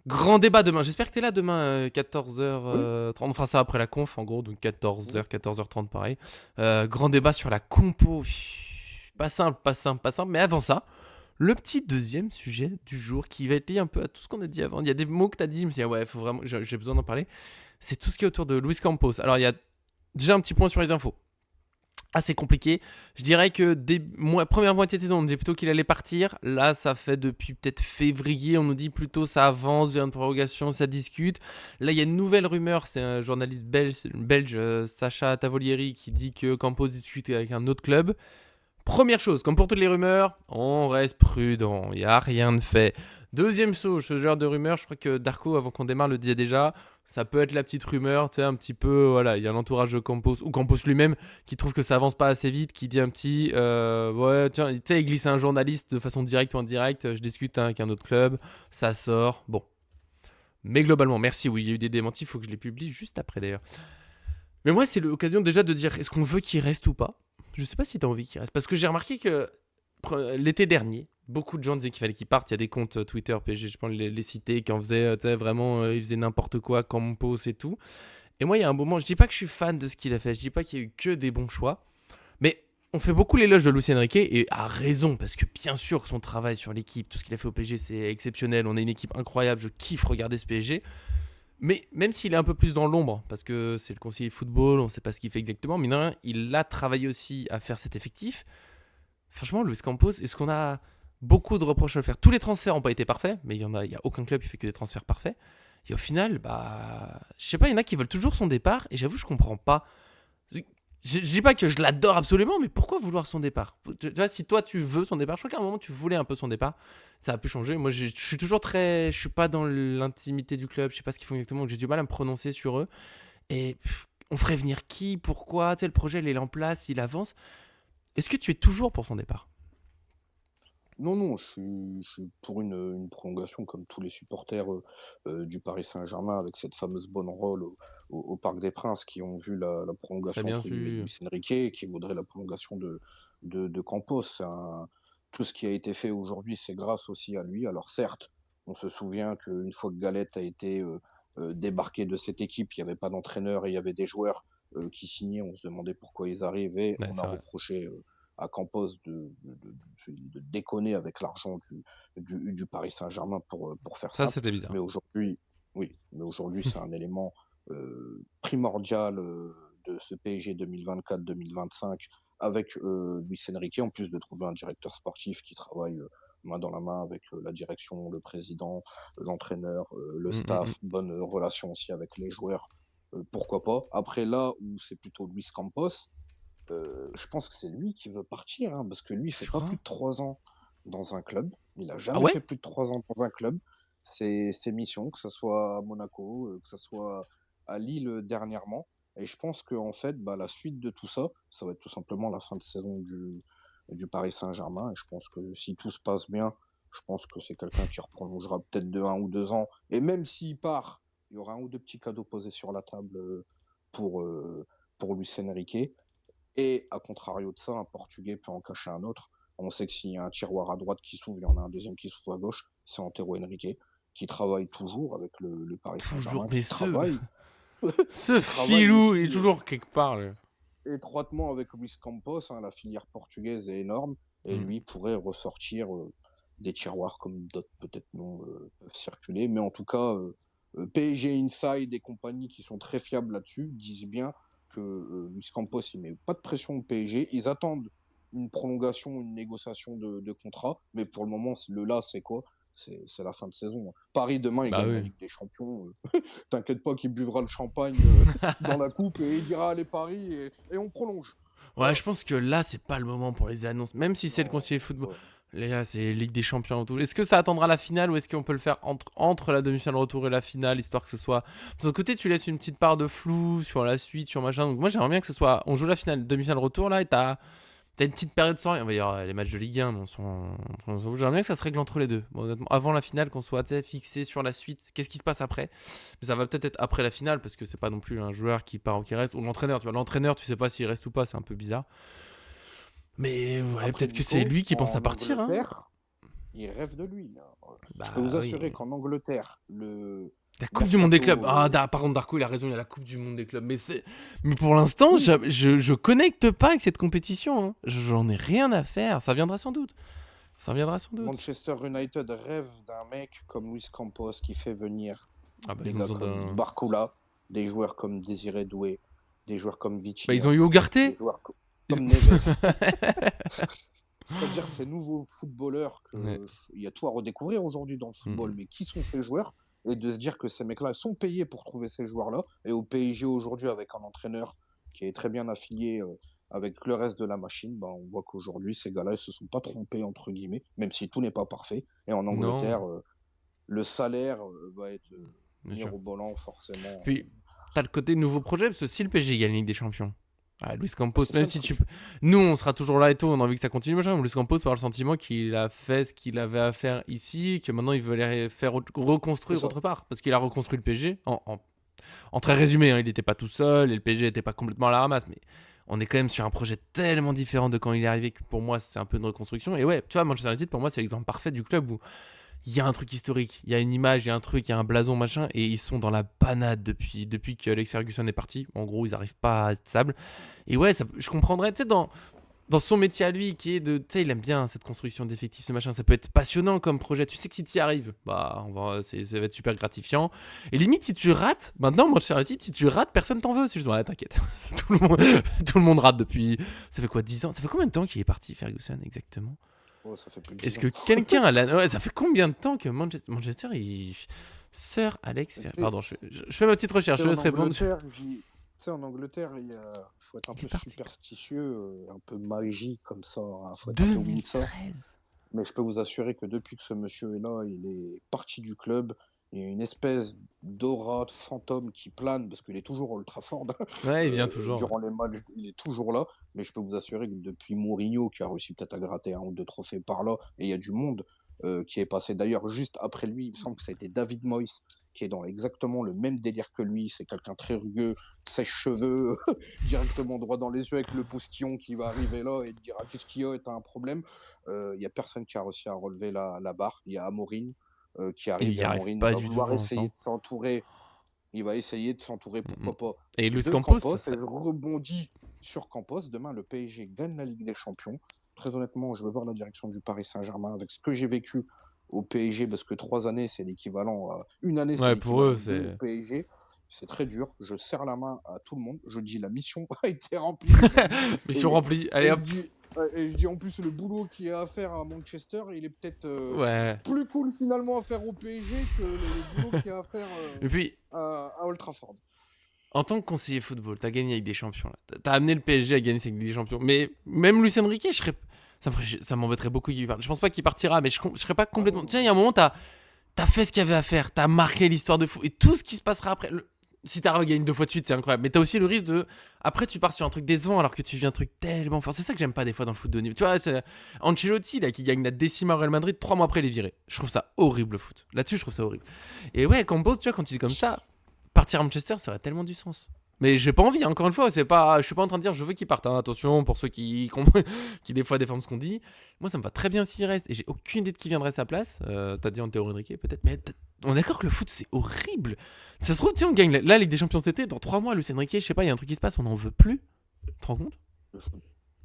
Grand débat demain. J'espère que t'es là demain, 14h30. On fera ça après la conf, en gros, donc 14h, 14h30, pareil. Grand débat sur la compo. Pas simple, pas simple, pas simple. Mais avant ça, le petit deuxième sujet du jour qui va être lié un peu à tout ce qu'on a dit avant. Il y a des mots que t'as dit, je me suis dit, ah ouais, faut vraiment, j'ai besoin d'en parler. C'est tout ce qui est autour de Luis Campos. Alors, il y a déjà un petit point sur les infos. Assez compliqué. Je dirais que première moitié de saison, on disait plutôt qu'il allait partir. Là, ça fait depuis peut-être février, on nous dit plutôt ça avance vers une prorogation, ça discute. Là, il y a une nouvelle rumeur, c'est un journaliste belge Sacha Tavolieri, qui dit que Campos discute avec un autre club. Première chose, comme pour toutes les rumeurs, on reste prudent, il n'y a rien de fait. Deuxième chose, ce genre de rumeur, je crois que Darko, avant qu'on démarre, le disait déjà, ça peut être la petite rumeur, tu sais, un petit peu, voilà, il y a l'entourage de Campos, ou Campos lui-même, qui trouve que ça avance pas assez vite, qui dit un petit, ouais, tiens, tu sais, il glisse à un journaliste de façon directe ou indirecte, je discute avec un autre club, ça sort, bon. Mais globalement, merci, oui, il y a eu des démentis, il faut que je les publie juste après d'ailleurs. Mais moi, c'est l'occasion déjà de dire, est-ce qu'on veut qu'il reste ou pas ? Je sais pas si tu as envie qu'il reste. Parce que j'ai remarqué que l'été dernier, beaucoup de gens disaient qu'il fallait qu'il parte. Il y a des comptes Twitter, PSG, je pense les citer, qui en faisaient, tu sais, vraiment, ils faisaient n'importe quoi, Campos et tout. Et moi, il y a un moment, je dis pas que je suis fan de ce qu'il a fait, je dis pas qu'il y a eu que des bons choix. Mais on fait beaucoup l'éloge de Luis Enrique et à raison parce que bien sûr que son travail sur l'équipe, tout ce qu'il a fait au PSG, c'est exceptionnel. On a une équipe incroyable, je kiffe regarder ce PSG. Mais même s'il est un peu plus dans l'ombre, parce que c'est le conseiller football, on ne sait pas ce qu'il fait exactement, mais non, il a travaillé aussi à faire cet effectif. Franchement, Luis Campos, est-ce qu'on a beaucoup de reproches à le faire? Tous les transferts n'ont pas été parfaits, mais il y a aucun club qui fait que des transferts parfaits. Et au final, je sais pas, il y en a qui veulent toujours son départ, et j'avoue, je comprends pas. Je dis pas que je l'adore absolument, mais pourquoi vouloir son départ? Tu vois, si toi tu veux son départ, je crois qu'à un moment tu voulais un peu son départ, ça a pu changer. Moi, je suis toujours je suis pas dans l'intimité du club, je sais pas ce qu'ils font exactement, donc j'ai du mal à me prononcer sur eux. Et on ferait venir qui? Pourquoi? Tu sais, le projet, il est en place, il avance. Est-ce que tu es toujours pour son départ? Non, non, je suis pour une prolongation comme tous les supporters du Paris Saint-Germain avec cette fameuse bonne rôle au Parc des Princes qui ont vu la Très prolongation bien entre guillemets de sûr. Luis Enrique et qui voudraient la prolongation de Campos. Tout ce qui a été fait aujourd'hui, c'est grâce aussi à lui. Alors certes, on se souvient qu'une fois que Galette a été débarqué de cette équipe, il n'y avait pas d'entraîneur et il y avait des joueurs qui signaient. On se demandait pourquoi ils arrivaient. Ouais, On a c'est vrai. reproché à Campos de déconner avec l'argent du Paris Saint-Germain pour faire Ça, ça. c'était bizarre. Mais aujourd'hui, oui, mais aujourd'hui, c'est un élément primordial de ce PSG 2024-2025 avec Luis Enrique, en plus de trouver un directeur sportif qui travaille main dans la main avec la direction, le président, l'entraîneur, le Mm, mm, mm. staff, bonne relation aussi avec les joueurs. Pourquoi pas? Après, là où c'est plutôt Luis Campos, je pense que c'est lui qui veut partir, hein, parce que lui, il fait Tu pas crois? plus de 3 ans dans un club. Il a Ah jamais ouais? fait plus de 3 ans dans un club. Ses missions, que ça soit à Monaco, que ça soit à Lille, dernièrement. Et je pense qu'en fait, bah, la suite de tout ça, ça va être tout simplement la fin de saison du Paris Saint-Germain. Et je pense que si tout se passe bien, je pense que c'est quelqu'un qui reprolongera peut-être de 1 ou 2 ans. Et même s'il part, il y aura un ou 2 petits cadeaux posés sur la table pour, pour Luis Enrique. Et à contrario de ça, un Portugais peut en cacher un autre. On sait que s'il y a un tiroir à droite qui s'ouvre, il y en a un deuxième qui s'ouvre à gauche. C'est Antero Henrique, qui travaille toujours avec le Paris Toujours. Saint-Germain, Mais ce qui travaille filou, il est aussi toujours quelque part. Là. étroitement avec Luis Campos. Hein, la filière portugaise est énorme. Et Mm. lui pourrait ressortir des tiroirs comme d'autres peut-être non peuvent circuler. Mais en tout cas, PSG Inside et compagnie qui sont très fiables là-dessus disent bien que Luis Campos, il met pas de pression au PSG. Ils attendent une prolongation, une négociation de contrat. Mais pour le moment, le là, c'est quoi? C'est la fin de saison. Paris, demain, il Bah gagne la oui. Ligue des Champions. T'inquiète pas qu'il buvra le champagne dans la coupe et il dira allez Paris et on prolonge. Ouais, Voilà. je pense que là, c'est pas le moment pour les annonces. Même si c'est le Non, conseiller football. ouais. Les gars, c'est Ligue des Champions et tout. Est-ce que ça attendra la finale ou est-ce qu'on peut le faire entre la demi-finale retour et la finale, histoire que ce soit. De ton côté, tu laisses une petite part de flou sur la suite, sur machin. Donc moi, j'aimerais bien que ce soit. On joue la finale, demi-finale retour là, et t'as une petite période sans rien. On va dire les matchs de Ligue 1, mais j'aimerais bien que ça se règle entre les deux. Bon, honnêtement, avant la finale, qu'on soit fixé sur la suite. Qu'est-ce qui se passe après? Mais ça va peut-être être après la finale, parce que c'est pas non plus un joueur qui part ou qui reste. Ou l'entraîneur, tu vois. L'entraîneur, tu sais pas s'il reste ou pas, c'est un peu bizarre. Mais ouais, Après, peut-être que c'est Nico, lui qui pense à en partir, hein. Angleterre, il rêve de lui. Hein. Je peux Bah vous assurer oui. qu'en Angleterre, le La Coupe du Monde des clubs. mercato. Par contre, Darko, il a raison, il y a la Coupe du Monde des clubs. Mais pour l'instant, je connecte pas avec cette compétition. Hein. J'en ai rien à faire. Ça viendra sans doute. Ça viendra sans doute. Manchester United rêve d'un mec comme Luis Campos qui fait venir Ah bah, des ils ont gars besoin comme d'un. Barcola, des joueurs comme Désiré Doué, des joueurs comme Bah, ils ont Vitinha, eu des Ougarté. joueurs Ils comme ont- Neves. C'est-à-dire ces nouveaux footballeurs Ouais. il y a tout à redécouvrir aujourd'hui dans le football, Mhm. mais qui sont ces joueurs? Et de se dire que ces mecs-là sont payés pour trouver ces joueurs-là. Et au PSG aujourd'hui, avec un entraîneur qui est très bien affilié avec le reste de la machine, bah, on voit qu'aujourd'hui, ces gars-là, ils se sont pas trompés, entre guillemets, même si tout n'est pas parfait. Et en Non, Angleterre, le salaire va être bien sûr. mirobolant, forcément. Puis, t'as le côté nouveau projet, parce que si le PSG gagne la Ligue des Champions, Luis Bah, Campos, c'est ça même le si truc. nous, on sera toujours là et tout, on a envie que ça continue, machin. Luis Campos va avoir le sentiment qu'il a fait ce qu'il avait à faire ici, que maintenant il veut aller faire C'est reconstruire ça. autre part. Parce qu'il a reconstruit le PSG. En très résumé, hein, il n'était pas tout seul et le PSG n'était pas complètement à la ramasse, mais on est quand même sur un projet tellement différent de quand il est arrivé que pour moi, c'est un peu une reconstruction. Et ouais, tu vois, Manchester United, pour moi, c'est l'exemple parfait du club où il y a un truc historique, il y a une image, il y a un truc, il y a un blason, machin, et ils sont dans la panade depuis que Alex Ferguson est parti. En gros, ils n'arrivent pas à être stable. Et ouais, je comprendrais, tu sais, dans son métier à lui, qui est de, tu sais, il aime bien cette construction d'effectifs, ce machin, ça peut être passionnant comme projet. Tu sais que si tu y arrives, bah, ça va être super gratifiant. Et limite, si tu rates, maintenant, Manchester United, si tu rates, personne t'en veut. C'est juste, ouais, t'inquiète. tout le monde rate depuis, ça fait quoi, 10 ans? Ça fait combien de temps qu'il est parti, Ferguson, exactement? Oh, ça fait plus de Est-ce 10 que ans. quelqu'un a la... Ouais, ça fait combien de temps que Manchester il... Sir Alex Pardon, je fais ma petite recherche, je laisse répondre. En Angleterre, faut être un peu superstitieux, un peu magique comme ça, hein, faut être un peu Windsor. 2013. Mais je peux vous assurer que depuis que ce monsieur est là, il est parti du club. Il y a une espèce d'aura de fantôme qui plane, parce qu'il est toujours à Old Trafford. Ouais, il vient toujours. Durant les matchs, il est toujours là. Mais je peux vous assurer que depuis Mourinho, qui a réussi peut-être à gratter 1 ou 2 trophées par là, et il y a du monde qui est passé. D'ailleurs, juste après lui, il me semble que ça a été David Moyes, qui est dans exactement le même délire que lui. C'est quelqu'un très rugueux, sèche-cheveux, directement droit dans les yeux avec le postillon qui va arriver là et te dira qu'est-ce qu'il y a et t'as un problème. Il n'y a personne qui a réussi à relever la barre. Il y a Amorim qui arrive. Il Amorim pas va du vouloir tout essayer de s'entourer. Il va essayer de s'entourer, pourquoi pas, Et Luis de Campos, Campos. Et je rebondis sur Campos. Demain, le PSG gagne la Ligue des Champions. Très honnêtement, je veux voir la direction du Paris Saint-Germain avec ce que j'ai vécu au PSG, parce que 3 années, c'est l'équivalent à... Une année, c'est pour eux, l'équivalent de PSG. C'est très dur. Je serre la main à tout le monde. Je dis la mission a été remplie. Mission remplie. Allez hop. Et je dis en plus, le boulot qu'il y a à faire à Manchester, il est peut-être plus cool finalement à faire au PSG que le boulot qu'il y a à faire Et puis, à Old Trafford. En tant que conseiller football, t'as gagné avec des champions. Là. T'as amené le PSG à gagner avec des champions. Mais même Luis Enrique, ça m'embêterait beaucoup qu'il parte. Je pense pas qu'il partira, mais je serais pas complètement. Tiens, il y a un moment, t'as fait ce qu'il y avait à faire. T'as marqué l'histoire de foot. Et tout ce qui se passera après. Si t'as regagné 2 fois de suite, c'est incroyable. Mais t'as aussi le risque de. Après, tu pars sur un truc décevant alors que tu viens un truc tellement fort. C'est ça que j'aime pas des fois dans le foot de haut niveau. Tu vois, Ancelotti, là, qui gagne la décima au Real Madrid, 3 mois après, il est viré. Je trouve ça horrible, le foot. Là-dessus, je trouve ça horrible. Et ouais, Campos, tu vois, quand tu dis comme ça, partir à Manchester, ça aurait tellement du sens. Mais j'ai pas envie, encore une fois, je suis pas en train de dire je veux qu'il parte, hein. Attention pour ceux qui des fois déforment ce qu'on dit. Moi ça me va très bien s'il reste et j'ai aucune idée de qui viendrait à sa place. T'as dit Antero Henrique peut-être, mais on est d'accord que le foot c'est horrible. Ça se trouve, tu sais, on gagne la Ligue des Champions cet été, dans 3 mois, Luis Enrique, je sais pas, il y a un truc qui se passe, on n'en veut plus. Tu te rends compte ?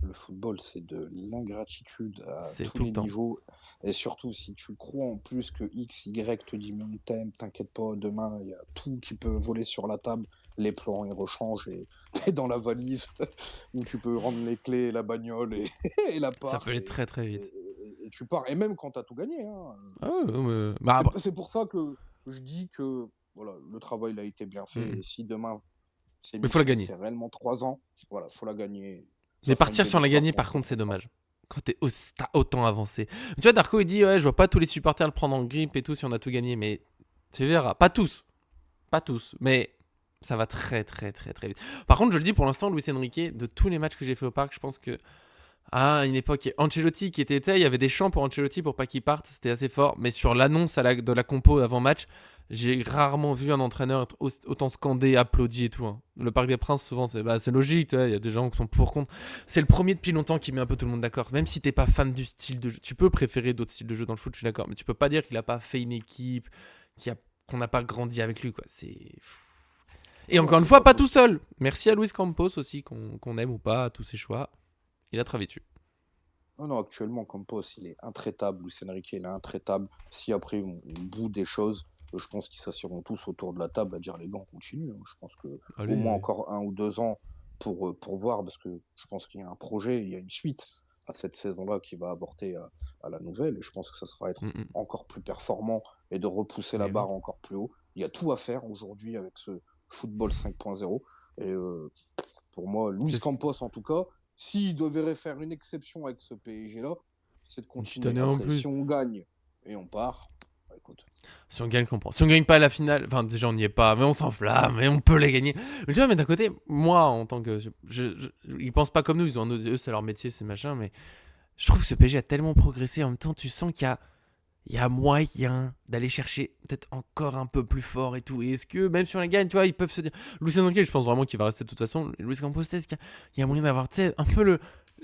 Le football, c'est de l'ingratitude à C'est tous tout les le temps. niveaux. Et surtout, si tu crois en plus que X, Y te dit mon thème, t'inquiète pas, demain, il y a tout qui peut voler sur la table. Les plans, ils rechangent et t'es dans la valise où tu peux rendre les clés, la bagnole et la part. Ça peut aller très très vite. Et tu pars. Et même quand t'as tout gagné. Hein, c'est pour ça que je dis que voilà, le travail il a été bien fait. Et si demain, mais faut la gagner. C'est réellement 3 ans, voilà, faut la gagner. Mais partir sans la gagner, par contre, c'est dommage. Quand t'as autant avancé. Tu vois, Darko, il dit ouais, je vois pas tous les supporters le prendre en grippe et tout si on a tout gagné. Mais tu verras. Pas tous. Mais ça va très, très, très, très vite. Par contre, je le dis pour l'instant, Luis Enrique, de tous les matchs que j'ai fait au parc, je pense que. À une époque, Ancelotti qui était, il y avait des chants pour Ancelotti pour pas qu'il parte, c'était assez fort. Mais sur l'annonce de la compo avant-match, j'ai rarement vu un entraîneur être autant scandé, applaudi et tout. Hein. Le Parc des Princes, souvent, c'est logique, il y a des gens qui sont pour contre. C'est le premier depuis longtemps qui met un peu tout le monde d'accord. Même si t'es pas fan du style de jeu, tu peux préférer d'autres styles de jeu dans le foot, je suis d'accord. Mais tu peux pas dire qu'il a pas fait une équipe, qu'on n'a pas grandi avec lui, quoi. C'est fou. Et encore une fois, pas tout seul. Merci à Luis Campos aussi, qu'on aime ou pas, à tous ses choix. Il a travaillé dessus. Non, actuellement, Campos, il est intraitable. Luis Enrique, il est intraitable. Si après, on bout des choses, je pense qu'ils s'assureront tous autour de la table à dire les gars, on continue. Je pense qu'au moins encore 1 ou 2 ans pour voir, parce que je pense qu'il y a un projet, il y a une suite à cette saison-là qui va aborder à la nouvelle. Et je pense que ça sera être encore plus performant et de repousser la barre encore plus haut. Il y a tout à faire aujourd'hui avec ce football 5.0. Et pour moi, Luis Campos, en tout cas, s'il devrait faire une exception avec ce PSG-là, c'est de continuer. Après, si on gagne et on part, bah, écoute. Si on gagne, comprend. Si on gagne pas la finale, enfin déjà on n'y est pas, mais on s'enflamme, mais on peut les gagner. Mais tu vois, mais d'un côté, moi en tant que, ils pensent pas comme nous, eux c'est leur métier, c'est machin, mais je trouve que ce PSG a tellement progressé. En même temps, tu sens qu'il y a moyen d'aller chercher peut-être encore un peu plus fort et tout. Et est-ce que, même si on la gagne, tu vois, ils peuvent se dire... Luis Enrique, je pense vraiment qu'il va rester de toute façon. Luis Campos, est-ce qu'il y a moyen d'avoir, tu sais, un peu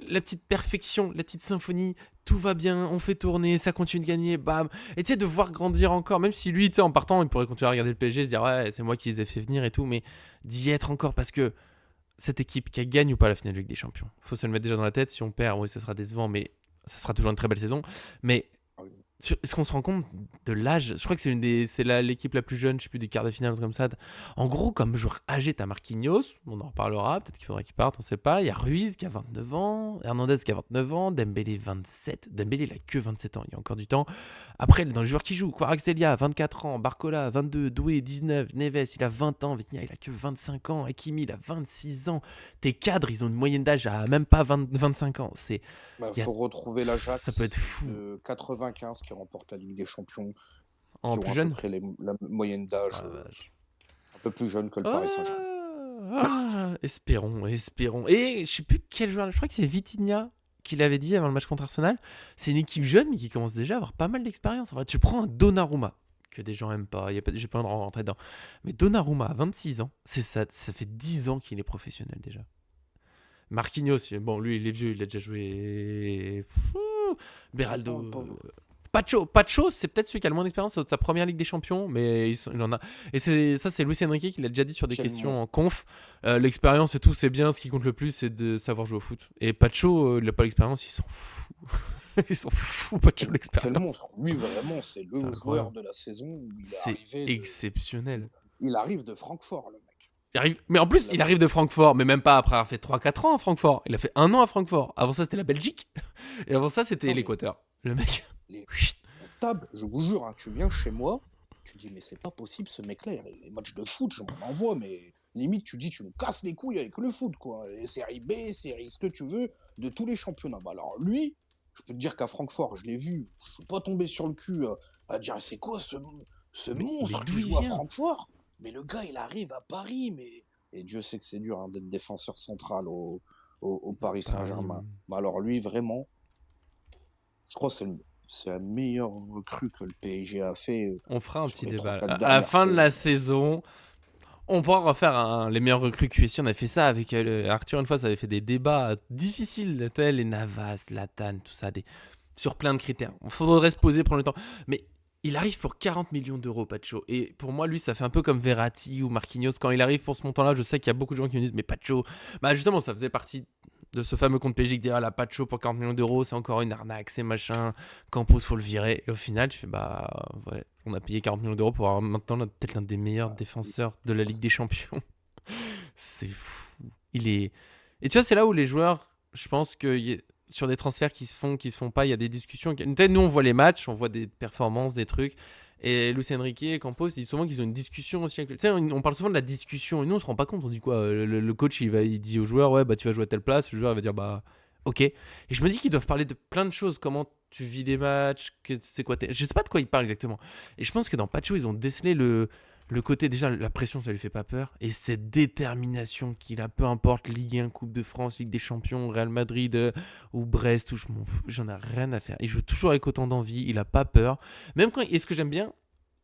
la petite perfection, la petite symphonie, tout va bien, on fait tourner, ça continue de gagner, bam. Et tu sais, de voir grandir encore, même si lui, tu sais, en partant, il pourrait continuer à regarder le PSG, se dire, ouais, c'est moi qui les ai fait venir et tout, mais d'y être encore parce que cette équipe qui gagne ou pas la finale de Ligue des Champions. Faut se le mettre déjà dans la tête. Si on perd, oui, ça sera décevant, mais ça sera toujours une très belle saison. Mais est-ce qu'on se rend compte de l'âge? Je crois que c'est l'équipe la plus jeune, je sais plus, des quarts de finale, un truc comme ça. En gros, comme joueur âgé, t'as Marquinhos, on en reparlera, peut-être qu'il faudra qu'il parte, on sait pas. Il y a Ruiz qui a 29 ans, Hernandez qui a 29 ans, Dembélé 27. Dembélé, il a que 27 ans, il y a encore du temps. Après, dans les joueurs qui jouent, Kvaratskhelia, 24 ans, Barcola, 22, Doué, 19, Neves, il a 20 ans, Vitinha, il a que 25 ans, Hakimi, il a 26 ans. Tes cadres, ils ont une moyenne d'âge à même pas 25 ans. Faut retrouver l'Ajax ça peut être fou. de 95 qui remporte la Ligue des Champions. En plus jeune, la moyenne d'âge un peu plus jeune que le Paris Saint-Germain. Espérons. Et je sais plus quel joueur, je crois que c'est Vitinha qui l'avait dit avant le match contre Arsenal. C'est une équipe jeune mais qui commence déjà à avoir pas mal d'expérience. En vrai, tu prends un Donnarumma que des gens aiment pas, j'ai pas envie de rentrer dedans. Mais Donnarumma à 26 ans, ça fait 10 ans qu'il est professionnel déjà. Marquinhos, bon lui il est vieux, il a déjà joué. Beraldo. Pacho, c'est peut-être celui qui a le moins d'expérience de sa première Ligue des Champions, mais il en a. Et c'est Luis Enrique qui l'a déjà dit sur des questions en conf. L'expérience et tout, c'est bien. Ce qui compte le plus, c'est de savoir jouer au foot. Et Pacho, il n'a pas l'expérience, ils sont fous. Ils sont fous, Pacho, l'expérience. Quel monstre. Lui, vraiment, c'est le joueur de la saison où c'est exceptionnel. Il arrive de Francfort, le mec. Mais en plus, il arrive de Francfort, mais même pas après avoir fait 3-4 ans à Francfort. Il a fait 1 an à Francfort. Avant ça, c'était la Belgique. Et avant ça, c'était l'Équateur. Le mec. Table, je vous jure, tu viens chez moi, tu dis mais c'est pas possible ce mec-là, les matchs de foot, je m'en envoie, mais limite tu dis tu me casses les couilles avec le foot, quoi. Et série B, série ce que tu veux, de tous les championnats. Alors lui, je peux te dire qu'à Francfort, je l'ai vu, je suis pas tombé sur le cul à dire c'est quoi ce monstre qui joue à Francfort. Mais le gars il arrive à Paris, et Dieu sait que c'est dur d'être défenseur central au Paris Saint-Germain. Alors lui vraiment, je crois que c'est la meilleure recrue que le PSG a fait. On fera un petit débat. À la fin de la saison, on pourra refaire les meilleurs recrues QSI. On a fait ça avec Arthur une fois, ça avait fait des débats difficiles, les Navas, Latane, tout ça, sur plein de critères. Il faudrait se poser, prendre le temps. Mais il arrive pour 40 millions d'euros, Pacho. Et pour moi, lui, ça fait un peu comme Verratti ou Marquinhos. Quand il arrive pour ce montant-là, je sais qu'il y a beaucoup de gens qui me disent, mais Pacho, justement, ça faisait partie de ce fameux compte PSG qui dit la Pacho pour 40 millions d'euros, c'est encore une arnaque, c'est machin, Campos faut le virer. Et au final, tu fais ouais, on a payé 40 millions d'euros pour avoir maintenant peut-être l'un des meilleurs défenseurs de la Ligue des Champions. C'est fou. Et tu vois, c'est là où les joueurs, je pense que sur des transferts qui se font pas, il y a des discussions. Nous, on voit les matchs, on voit des performances, des trucs. Et Luis Enrique et Campos disent souvent qu'ils ont une discussion aussi. Tu sais, on parle souvent de la discussion. Et nous, on se rend pas compte. On dit quoi le coach, il dit au joueur, ouais, tu vas jouer à telle place. Le joueur, il va dire, ok. Et je me dis qu'ils doivent parler de plein de choses. Comment tu vis les matchs, c'est quoi je sais pas de quoi ils parlent exactement. Et je pense que dans Pacho, ils ont décelé le côté, déjà, la pression, ça lui fait pas peur. Et cette détermination qu'il a, peu importe, Ligue 1, Coupe de France, Ligue des Champions, Real Madrid ou Brest, ou j'en ai rien à faire. Il joue toujours avec autant d'envie, il a pas peur. Même quand, et ce que j'aime bien,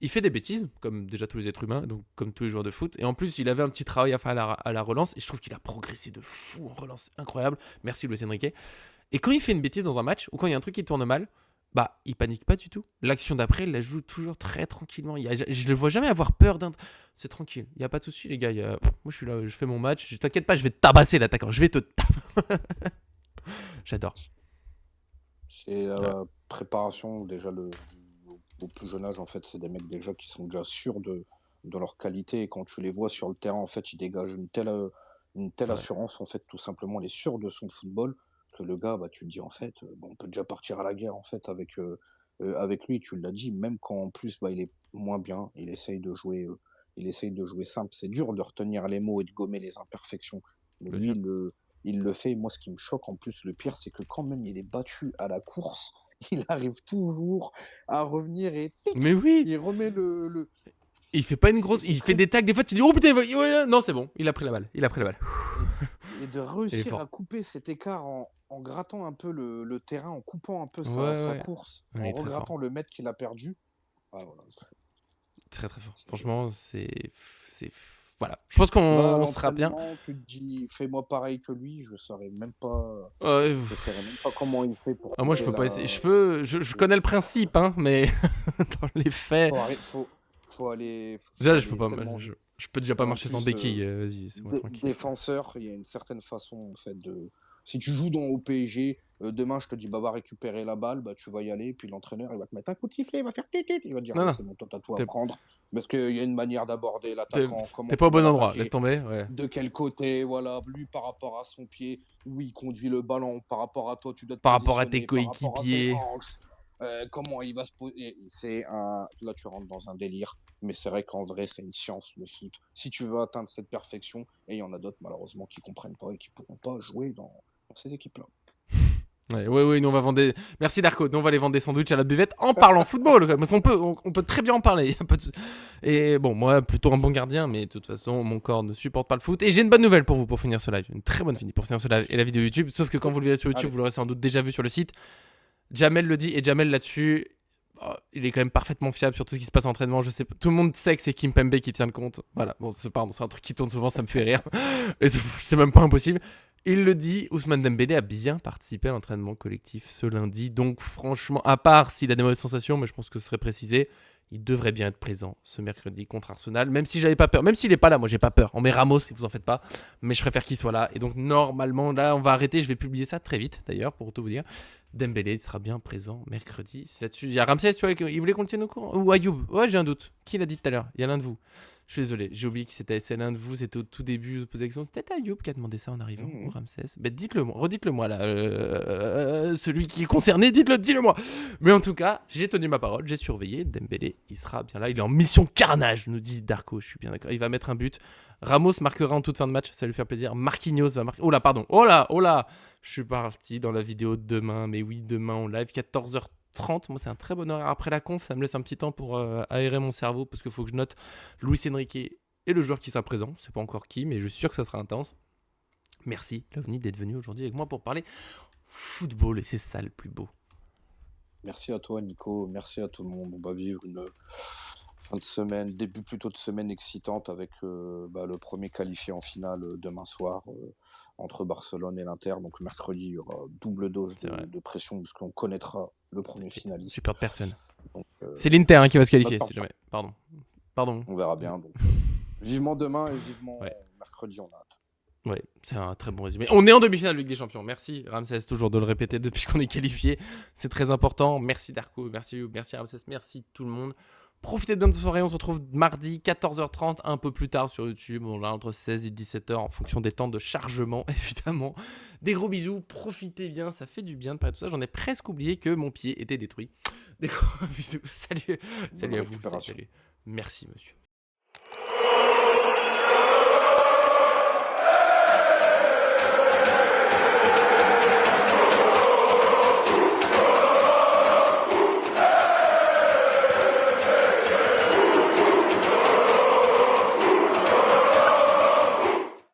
il fait des bêtises, comme déjà tous les êtres humains, donc comme tous les joueurs de foot. Et en plus, il avait un petit travail à faire à la relance. Et je trouve qu'il a progressé de fou en relance. Incroyable. Merci, Luis Enrique. Et quand il fait une bêtise dans un match, ou quand il y a un truc qui tourne mal, il panique pas du tout. L'action d'après, il la joue toujours très tranquillement. Je le vois jamais avoir peur d'un. C'est tranquille. Il y a pas de souci, les gars. Moi, je suis là, je fais mon match. T'inquiète pas, je vais te tabasser l'attaquant. Je vais te J'adore. C'est la préparation déjà au plus jeune âge. En fait, c'est des mecs déjà qui sont déjà sûrs de leur qualité. Et quand tu les vois sur le terrain, en fait, ils dégagent une telle assurance. En fait, tout simplement, il est sûr de son football. Que le gars, tu te dis en fait, on peut déjà partir à la guerre en fait avec lui. Tu l'as dit, même quand en plus il est moins bien, il essaye de jouer simple. C'est dur de retenir les mots et de gommer les imperfections. Mais lui, il le fait. Moi, ce qui me choque en plus, le pire, c'est que quand même il est battu à la course, il arrive toujours à revenir et mais oui, il remet le... Il fait pas une grosse. Il fait des tacs. Des fois, tu dis, oh putain, non, c'est bon, il a pris la balle. Et de réussir à couper cet écart en grattant un peu le terrain, en coupant un peu sa course, en regrattant le mètre qu'il a perdu. Voilà. Très très fort. Franchement, c'est voilà. Je pense qu'on sera bien. Tu te dis, fais-moi pareil que lui, je saurais même pas. Je saurais même pas comment il fait pour. Moi, je peux pas essayer. Je connais le principe, mais dans les faits. Faut aller. Déjà, je peux pas. Je peux déjà Et pas en marcher sans plus, béquille, vas-y, c'est bon, tranquille. défenseur, il y a une certaine façon, en fait, de. Si tu joues au PSG, demain, je te dis, bah, va récupérer la balle, bah, tu vas y aller, puis l'entraîneur, il va te mettre un coup de sifflet, il va faire titit, il va te dire, Non, allez, non, c'est bon, toi, t'as tout à tu prendre. Parce qu'il y a une manière d'aborder tu l'attaquant, comment pas au tu vas bon endroit, laisse l'attaquer, tomber, ouais. de quel côté, voilà, lui par rapport à son pied, où il conduit le ballon, par rapport à toi, tu dois te Par rapport à tes positionner, par rapport à ses coéquipiers. hanches, comment il va se poser. Là, tu rentres dans un délire, mais c'est vrai qu'en vrai, c'est une science, le foot. Si tu veux atteindre cette perfection, et il y en a d'autres, malheureusement, qui comprennent pas et qui pourront pas jouer dans ces équipes-là. Ouais, ouais, ouais, nous on va vendre des... Merci Darko, nous on va aller vendre des sandwichs à la buvette en parlant football. Parce qu'on peut, on peut très bien en parler. Y a pas de... Et bon, moi, plutôt un bon gardien, mais de toute façon, mon corps ne supporte pas le foot. Et j'ai une bonne nouvelle pour vous pour finir ce live. Une très bonne finir pour finir ce live et la vidéo YouTube. Sauf que quand vous le verrez sur YouTube, Allez. vous l'aurez sans doute déjà vu sur le site. Jamel le dit, et Jamel là-dessus, il est quand même parfaitement fiable sur tout ce qui se passe en entraînement. Je sais pas, tout le monde sait que c'est Kim Pembe qui tient le compte. Voilà, bon, c'est un truc qui tourne souvent, ça me fait rire. Et c'est même pas impossible. Il le dit, Ousmane Dembélé a bien participé à l'entraînement collectif ce lundi. Donc franchement, à part s'il a des mauvaises sensations, mais je pense que ce serait précisé, il devrait bien être présent ce mercredi contre Arsenal. Même si j'avais pas peur, même s'il est pas là, moi j'ai pas peur. On met Ramos, vous en faites pas, mais je préfère qu'il soit là. Et donc normalement, là, on va arrêter. Je vais publier ça très vite d'ailleurs pour tout vous dire. Dembélé sera bien présent mercredi. Là-dessus, il y a Ramsès, tu vois, il voulait qu'on le tienne au courant. Ou Ayoub. Ouais, j'ai un doute. Qui l'a dit tout à l'heure? Il y a l'un de vous. Je suis désolé, j'ai oublié que c'est l'un de vous, c'était au tout début de poser la question. C'était Ayoub qui a demandé ça en arrivant, ou Ramsès. Ben, dites-le moi, redites-le moi là. Celui qui est concerné, dites-le moi. Mais en tout cas, j'ai tenu ma parole, j'ai surveillé. Dembélé, il sera bien là. Il est en mission carnage, nous dit Darko. Je suis bien d'accord. Il va mettre un but. Ramos marquera en toute fin de match, ça va lui faire plaisir. Marquinhos va marquer. Oh là, pardon. Oh là. Je suis parti dans la vidéo de demain. Mais oui, demain en live, 14h30. Moi, c'est un très bon horaire. Après la conf, ça me laisse un petit temps pour aérer mon cerveau parce qu'il faut que je note Luis Enrique et le joueur qui sera présent. Je sais pas encore qui, mais je suis sûr que ça sera intense. Merci, Lovni, d'être venu aujourd'hui avec moi pour parler football. Et c'est ça le plus beau. Merci à toi, Nico. Merci à tout le monde. On va vivre une fin de semaine, début plutôt de semaine excitante avec le premier qualifié en finale demain soir entre Barcelone et l'Inter. Donc mercredi, il y aura double dose de pression parce qu'on connaîtra le premier finaliste. J'ai peur de personne. Donc, c'est l'Inter qui va se qualifier, si jamais. Pardon. On verra bien. Donc, vivement demain et vivement mercredi, on a hâte. Ouais, c'est un très bon résumé. On est en demi-finale de Ligue des Champions. Merci Ramsès, toujours de le répéter depuis qu'on est qualifié. C'est très important. Merci Darko, merci Ramsès, merci tout le monde. Profitez de bonne soirée. On se retrouve mardi 14h30, un peu plus tard sur YouTube. On là entre 16 et 17h en fonction des temps de chargement, évidemment. Des gros bisous. Profitez bien. Ça fait du bien de parler de tout ça. J'en ai presque oublié que mon pied était détruit. Des gros bisous. Salut à vous. Salut. Merci monsieur.